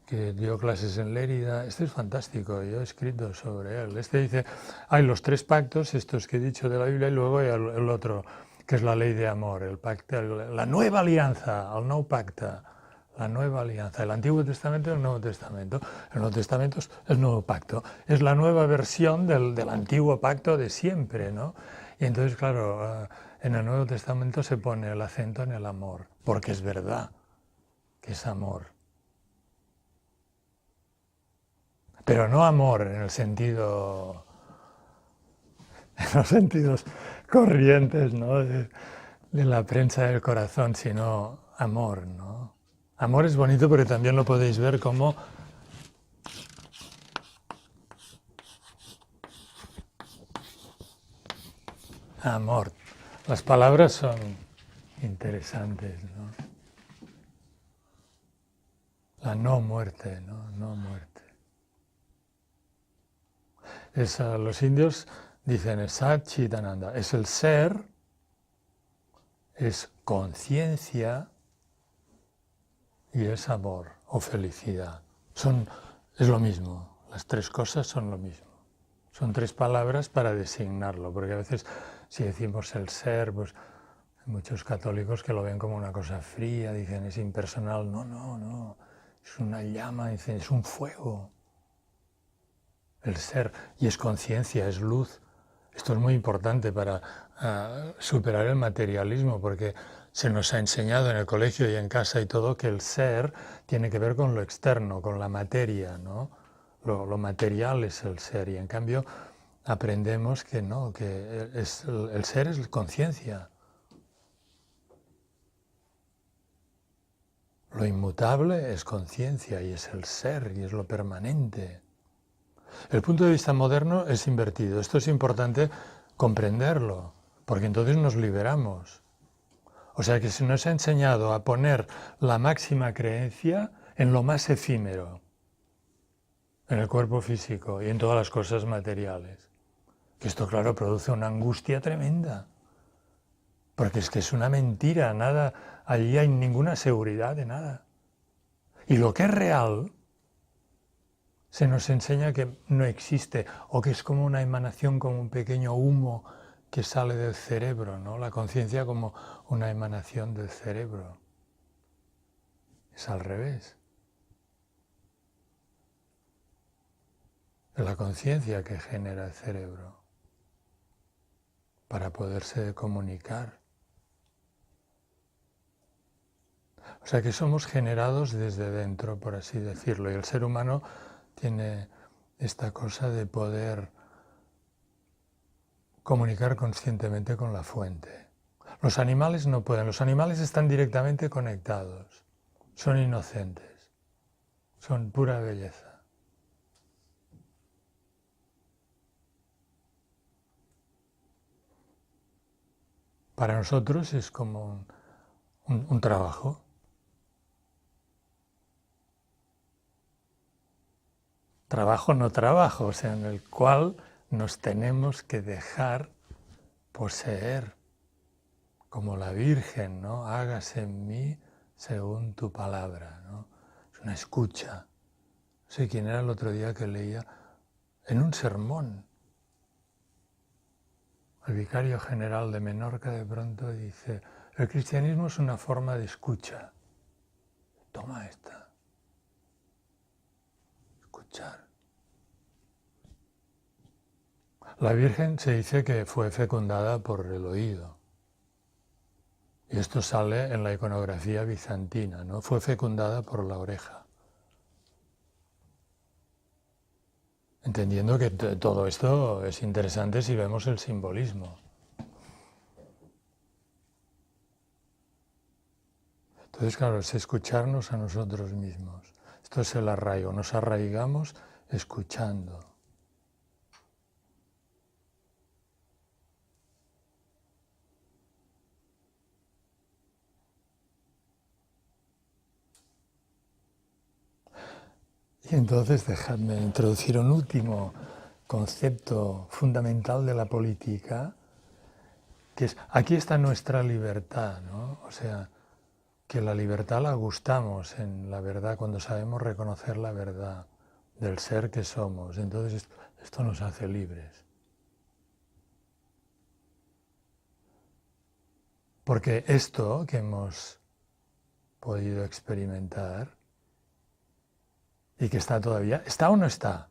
que dio clases en Lérida. Este es fantástico, yo he escrito sobre él. Este dice, hay los tres pactos, estos que he dicho de la Biblia, y luego hay el otro, que es la ley de amor, el pacto, la nueva alianza, el nou pacte, la nueva alianza. El Antiguo Testamento y el Nuevo Testamento. El Nuevo Testamento es el nuevo pacto. Es la nueva versión del antiguo pacto de siempre, ¿no? Y entonces, claro, en el Nuevo Testamento se pone el acento en el amor, porque es verdad que es amor. Pero no amor en el sentido, en los sentidos corrientes, ¿no? de la prensa del corazón, sino amor, ¿no? Amor es bonito porque también lo podéis ver como amor. Las palabras son interesantes, ¿no? La no muerte, ¿no? No muerte. Los indios dicen Sat Chitananda, es el ser, es conciencia y es amor o felicidad. Es lo mismo, las tres cosas son lo mismo. Son tres palabras para designarlo, porque a veces si decimos el ser, pues hay muchos católicos que lo ven como una cosa fría, dicen es impersonal. No, no, no, es una llama, dicen es un fuego. El ser, y es conciencia, es luz. Esto es muy importante para superar el materialismo, porque se nos ha enseñado en el colegio y en casa y todo que el ser tiene que ver con lo externo, con la materia, ¿no? Lo material es el ser, y en cambio aprendemos que no, que el ser es conciencia. Lo inmutable es conciencia y es el ser y es lo permanente. El punto de vista moderno es invertido. Esto es importante comprenderlo, porque entonces nos liberamos. O sea que se nos ha enseñado a poner la máxima creencia en lo más efímero, en el cuerpo físico y en todas las cosas materiales. Que esto, claro, produce una angustia tremenda. Porque es que es una mentira, nada, allí hay ninguna seguridad de nada. Y lo que es real se nos enseña que no existe, o que es como una emanación, como un pequeño humo que sale del cerebro, ¿no? La conciencia como una emanación del cerebro. Es al revés. Es la conciencia que genera el cerebro para poderse comunicar. O sea que somos generados desde dentro, por así decirlo, y el ser humano tiene esta cosa de poder comunicar conscientemente con la fuente. Los animales no pueden, los animales están directamente conectados, son inocentes, son pura belleza. Para nosotros es como un trabajo. Trabajo no trabajo, o sea, en el cual nos tenemos que dejar poseer, como la Virgen, ¿no? Hágase en mí según tu palabra, ¿no? Es una escucha. No sé quién era el otro día que leía en un sermón. El vicario general de Menorca de pronto dice, el cristianismo es una forma de escucha. Toma esta. Escuchar. La Virgen se dice que fue fecundada por el oído. Y esto sale en la iconografía bizantina, ¿no? Fue fecundada por la oreja. Entendiendo que todo esto es interesante si vemos el simbolismo. Entonces, claro, es escucharnos a nosotros mismos. Esto es el arraigo, nos arraigamos escuchando. Y entonces dejadme introducir un último concepto fundamental de la política, que es, aquí está nuestra libertad, ¿no? O sea, que la libertad la gustamos en la verdad cuando sabemos reconocer la verdad del ser que somos. Entonces esto nos hace libres. Porque esto que hemos podido experimentar y que está todavía, ¿está o no está?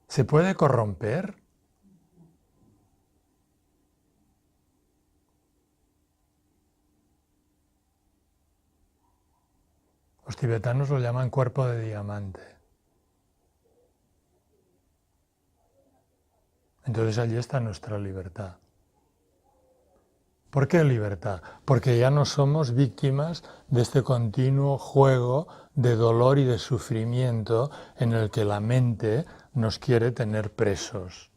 ¿Se puede corromper? Los tibetanos lo llaman cuerpo de diamante. Entonces allí está nuestra libertad. ¿Por qué libertad? Porque ya no somos víctimas de este continuo juego de dolor y de sufrimiento en el que la mente nos quiere tener presos.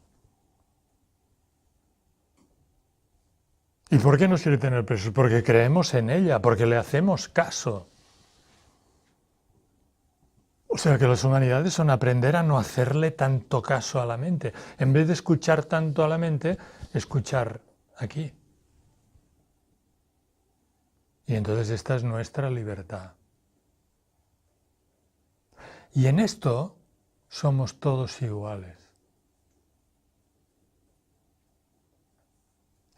¿Y por qué nos quiere tener presos? Porque creemos en ella, porque le hacemos caso. O sea que las humanidades son aprender a no hacerle tanto caso a la mente. En vez de escuchar tanto a la mente, escuchar aquí. Y entonces esta es nuestra libertad. Y en esto somos todos iguales.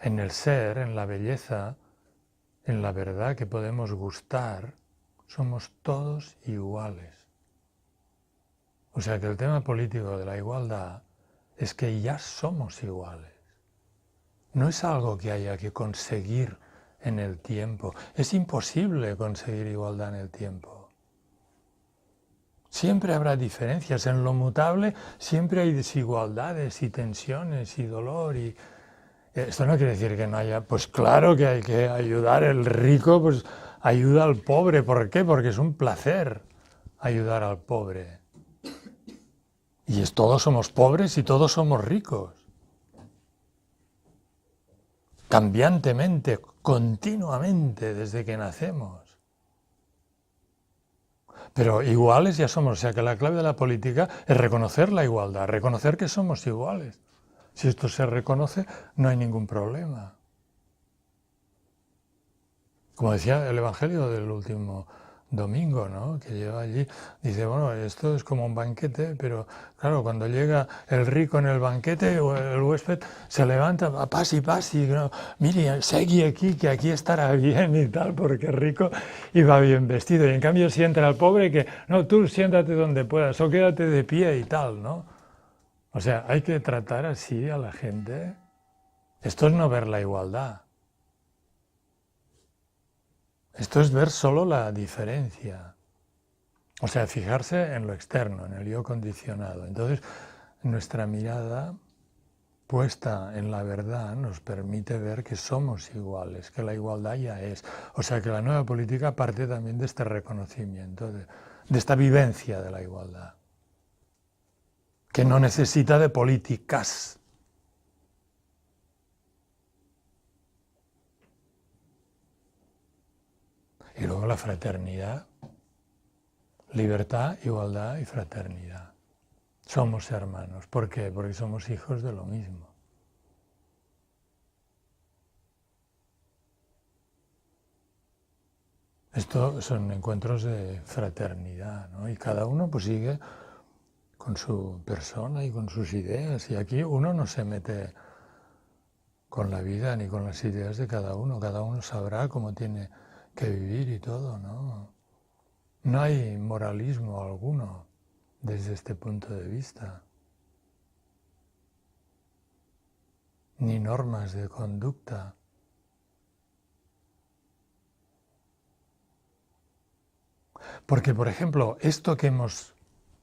En el ser, en la belleza, en la verdad que podemos gustar, somos todos iguales. O sea que el tema político de la igualdad es que ya somos iguales. No es algo que haya que conseguir en el tiempo. Es imposible conseguir igualdad en el tiempo. Siempre habrá diferencias. En lo mutable siempre hay desigualdades y tensiones y dolor. Y esto no quiere decir que no haya... Pues claro que hay que ayudar. El rico pues ayuda al pobre. ¿Por qué? Porque es un placer ayudar al pobre. Y todos somos pobres y todos somos ricos. Cambiantemente, continuamente, desde que nacemos. Pero iguales ya somos, o sea que la clave de la política es reconocer la igualdad, reconocer que somos iguales. Si esto se reconoce, no hay ningún problema. Como decía el Evangelio del último Domingo, ¿no? Que lleva allí, dice, bueno, esto es como un banquete, pero claro, cuando llega el rico en el banquete, el huésped se levanta, passi, passi, no, mire, segui aquí, que aquí estará bien y tal, porque es rico y va bien vestido. Y en cambio si entra el pobre que, no, tú siéntate donde puedas o quédate de pie y tal, ¿no? O sea, hay que tratar así a la gente. Esto es no ver la igualdad. Esto es ver solo la diferencia. O sea, fijarse en lo externo, en el yo condicionado. Entonces, nuestra mirada puesta en la verdad nos permite ver que somos iguales, que la igualdad ya es. O sea, que la nueva política parte también de este reconocimiento, de esta vivencia de la igualdad, que no necesita de políticas. Y luego la fraternidad. Libertad, igualdad y fraternidad. Somos hermanos. ¿Por qué? Porque somos hijos de lo mismo. Estos son encuentros de fraternidad, ¿no? Y cada uno pues sigue con su persona y con sus ideas. Y aquí uno no se mete con la vida ni con las ideas de cada uno. Cada uno sabrá cómo tiene que vivir y todo, ¿no? No hay moralismo alguno desde este punto de vista, ni normas de conducta. Porque, por ejemplo, esto que hemos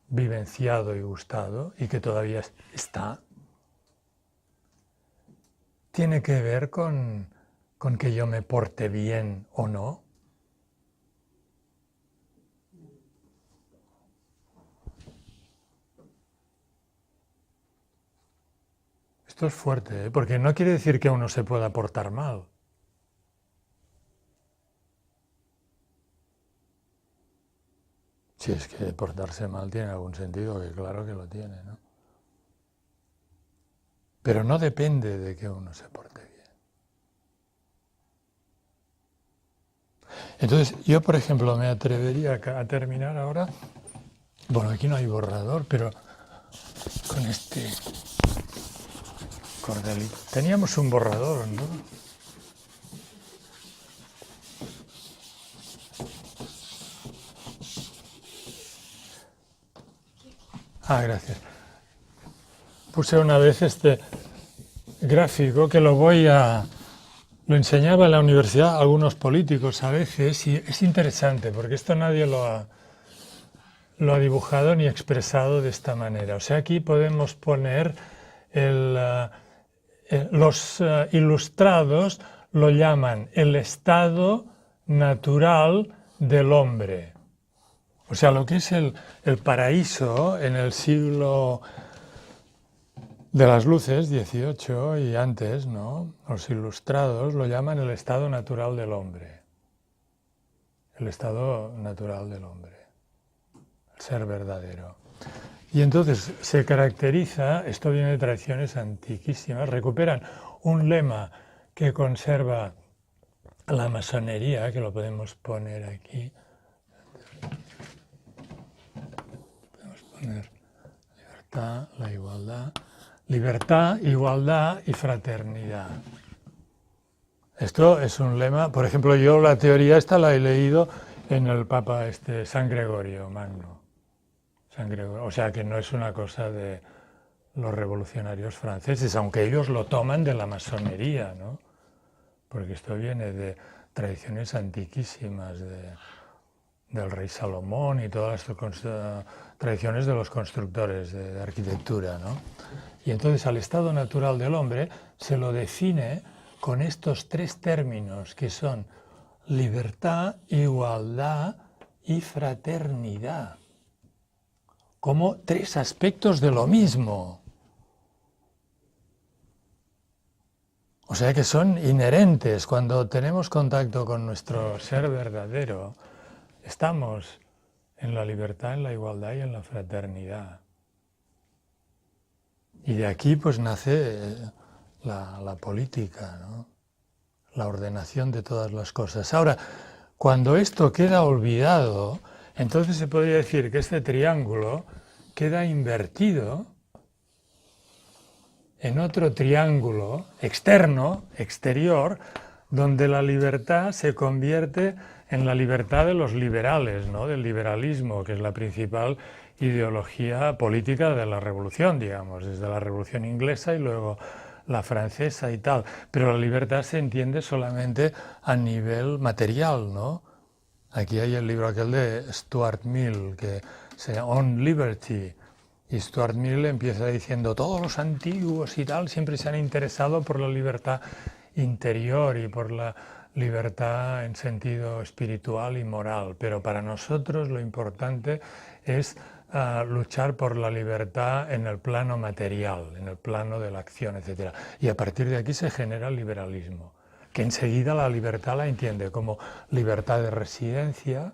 vivenciado y gustado y que todavía está, tiene que ver con que yo me porte bien o no. Esto es fuerte, ¿eh? Porque no quiere decir que uno se pueda portar mal. Si es que portarse mal tiene algún sentido, que claro que lo tiene, ¿no? Pero no depende de que uno se porte bien. Entonces, yo, por ejemplo, me atrevería a terminar ahora. Bueno, aquí no hay borrador, pero con este cordelito. Teníamos un borrador, ¿no? Ah, gracias. Puse una vez este gráfico que lo enseñaba en la universidad a algunos políticos a veces y es interesante porque esto nadie lo ha dibujado ni expresado de esta manera. O sea, aquí podemos poner los ilustrados lo llaman el estado natural del hombre. O sea, lo que es el paraíso en el siglo de las luces, 18 y antes, ¿no? Los ilustrados lo llaman el estado natural del hombre. El estado natural del hombre. El ser verdadero. Y entonces se caracteriza, esto viene de tradiciones antiquísimas, recuperan un lema que conserva la masonería, que lo podemos poner aquí. Podemos poner libertad, la igualdad. Libertad, igualdad y fraternidad. Esto es un lema, por ejemplo, yo la teoría esta la he leído en el Papa San Gregorio Magno. San Gregorio, o sea que no es una cosa de los revolucionarios franceses, aunque ellos lo toman de la masonería, ¿no? Porque esto viene de tradiciones antiquísimas, del rey Salomón y todas las tradiciones de los constructores de arquitectura, ¿no? Y entonces al estado natural del hombre se lo define con estos tres términos que son libertad, igualdad y fraternidad, como tres aspectos de lo mismo. O sea que son inherentes. Cuando tenemos contacto con nuestro ser verdadero, estamos en la libertad, en la igualdad y en la fraternidad. Y de aquí pues nace la política, ¿no? La ordenación de todas las cosas. Ahora, Cuando esto queda olvidado, entonces se podría decir que este triángulo queda invertido en otro triángulo externo, exterior, donde la libertad se convierte en la libertad de los liberales, ¿no? Del liberalismo, que es la principal ideología política de la revolución, digamos, desde la revolución inglesa y luego la francesa y tal. Pero la libertad se entiende solamente a nivel material, ¿no? Aquí hay el libro aquel de Stuart Mill, que se llama On Liberty. Y Stuart Mill empieza diciendo, todos los antiguos y tal siempre se han interesado por la libertad interior y por la libertad en sentido espiritual y moral, pero para nosotros lo importante es luchar por la libertad en el plano material, en el plano de la acción, etc. Y a partir de aquí se genera el liberalismo, que enseguida la libertad la entiende como libertad de residencia,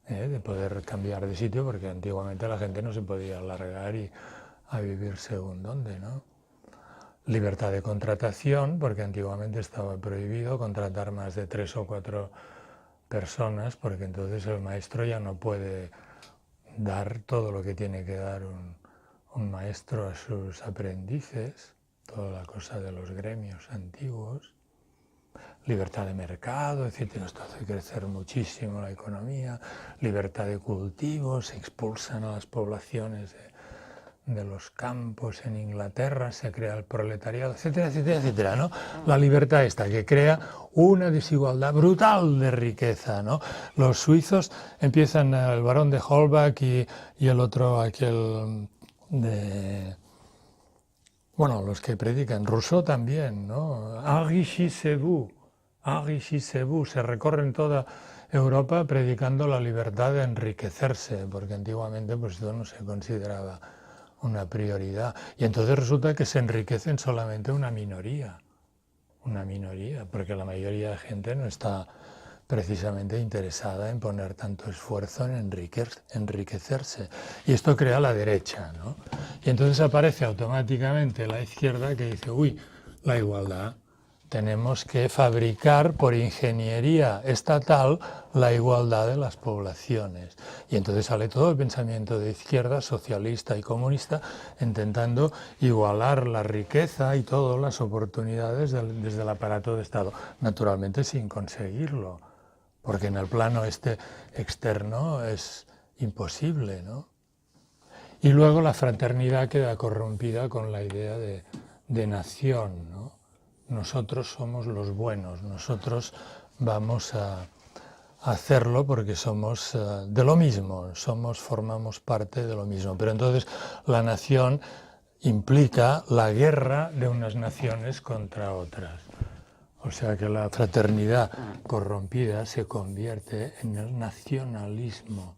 de poder cambiar de sitio, porque antiguamente la gente no se podía largar a vivir según dónde, ¿no? Libertad de contratación, porque antiguamente estaba prohibido contratar más de 3 o 4 personas, porque entonces el maestro ya no puede dar todo lo que tiene que dar un maestro a sus aprendices, toda la cosa de los gremios antiguos. Libertad de mercado, etcétera. Esto hace crecer muchísimo la economía. Libertad de cultivo, se expulsan a las poblaciones de los campos en Inglaterra, se crea el proletariado, etcétera, etcétera, etcétera, ¿no? La libertad esta que crea una desigualdad brutal de riqueza, ¿no? Los suizos empiezan, el barón de Holbach y el otro, aquel de... Bueno, los que predican, Rousseau también, ¿no? Enrichissez-vous, enrichissez-vous, se recorren toda Europa predicando la libertad de enriquecerse, porque antiguamente pues esto no se consideraba una prioridad. Y entonces resulta que se enriquecen solamente una minoría, porque la mayoría de gente no está precisamente interesada en poner tanto esfuerzo en enriquecerse. Y esto crea la derecha, ¿no? Y entonces aparece automáticamente la izquierda que dice, uy, la igualdad. Tenemos que fabricar por ingeniería estatal la igualdad de las poblaciones. Y entonces sale todo el pensamiento de izquierda, socialista y comunista, intentando igualar la riqueza y todas las oportunidades desde el aparato de Estado. Naturalmente sin conseguirlo, porque en el plano este externo es imposible, ¿no? Y luego la fraternidad queda corrompida con la idea de nación, ¿no? Nosotros somos los buenos, nosotros vamos a hacerlo porque somos de lo mismo, formamos parte de lo mismo. Pero entonces la nación implica la guerra de unas naciones contra otras. O sea que la fraternidad corrompida se convierte en el nacionalismo.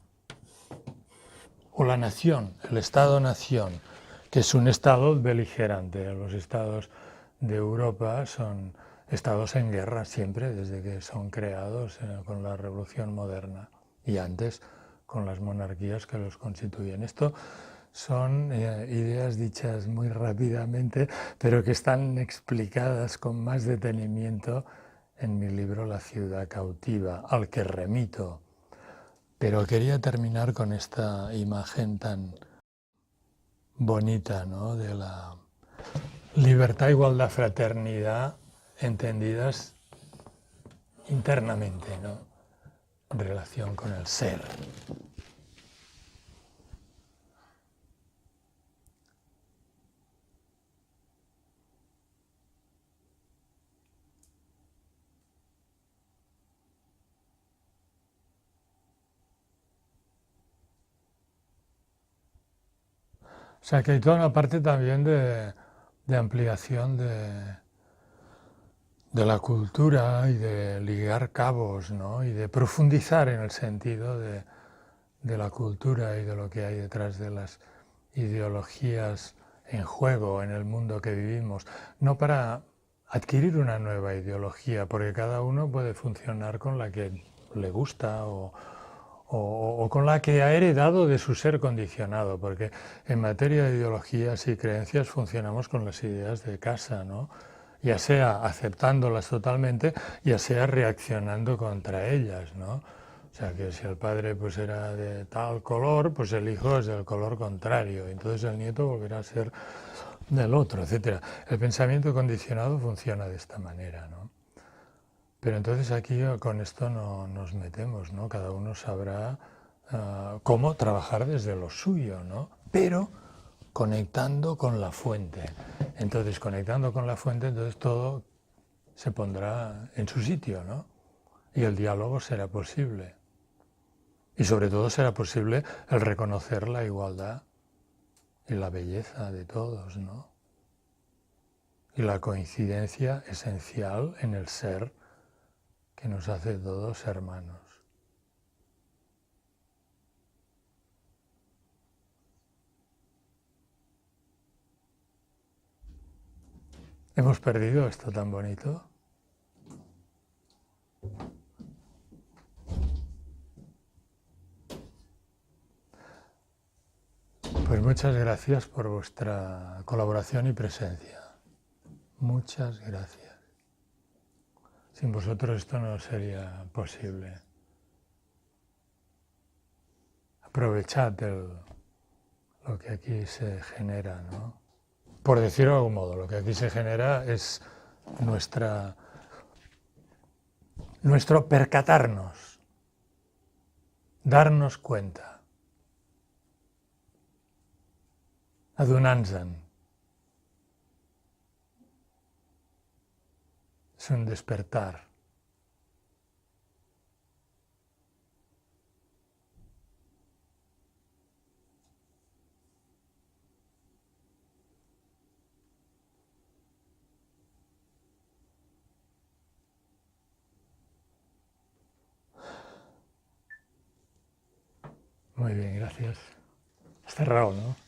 O la nación, el Estado-nación, que es un Estado beligerante. Los estados de Europa son estados en guerra siempre, desde que son creados con la Revolución Moderna y antes con las monarquías que los constituyen. Esto son ideas dichas muy rápidamente, pero que están explicadas con más detenimiento en mi libro La ciudad cautiva, al que remito. Pero quería terminar con esta imagen tan bonita, ¿no? De la libertad, igualdad, fraternidad, entendidas internamente, ¿no? En relación con el ser. O sea que hay toda una parte también de ampliación de la cultura y de ligar cabos, ¿no? Y de profundizar en el sentido de la cultura y de lo que hay detrás de las ideologías en juego en el mundo que vivimos, no para adquirir una nueva ideología, porque cada uno puede funcionar con la que le gusta o con la que ha heredado de su ser condicionado, porque en materia de ideologías y creencias funcionamos con las ideas de casa, ¿no? ya sea aceptándolas totalmente, ya sea reaccionando contra ellas, ¿no? O sea, que si el padre pues era de tal color, pues el hijo es del color contrario, entonces el nieto volverá a ser del otro, etcétera. El pensamiento condicionado funciona de esta manera, ¿no? Pero entonces aquí con esto no nos metemos, ¿no? Cada uno sabrá cómo trabajar desde lo suyo, ¿no? Pero conectando con la fuente. Entonces, conectando con la fuente, entonces todo se pondrá en su sitio, ¿no? Y el diálogo será posible. Y sobre todo será posible el reconocer la igualdad y la belleza de todos, ¿no? Y la coincidencia esencial en el ser que nos hace todos hermanos. ¿Hemos perdido esto tan bonito? Pues muchas gracias por vuestra colaboración y presencia. Muchas gracias. Sin vosotros esto no sería posible. Aprovechad lo que aquí se genera, ¿no? Por decirlo de algún modo, lo que aquí se genera es nuestro percatarnos, darnos cuenta, adonar-nos-en. Es un despertar. Muy bien, gracias. Has cerrado, ¿no?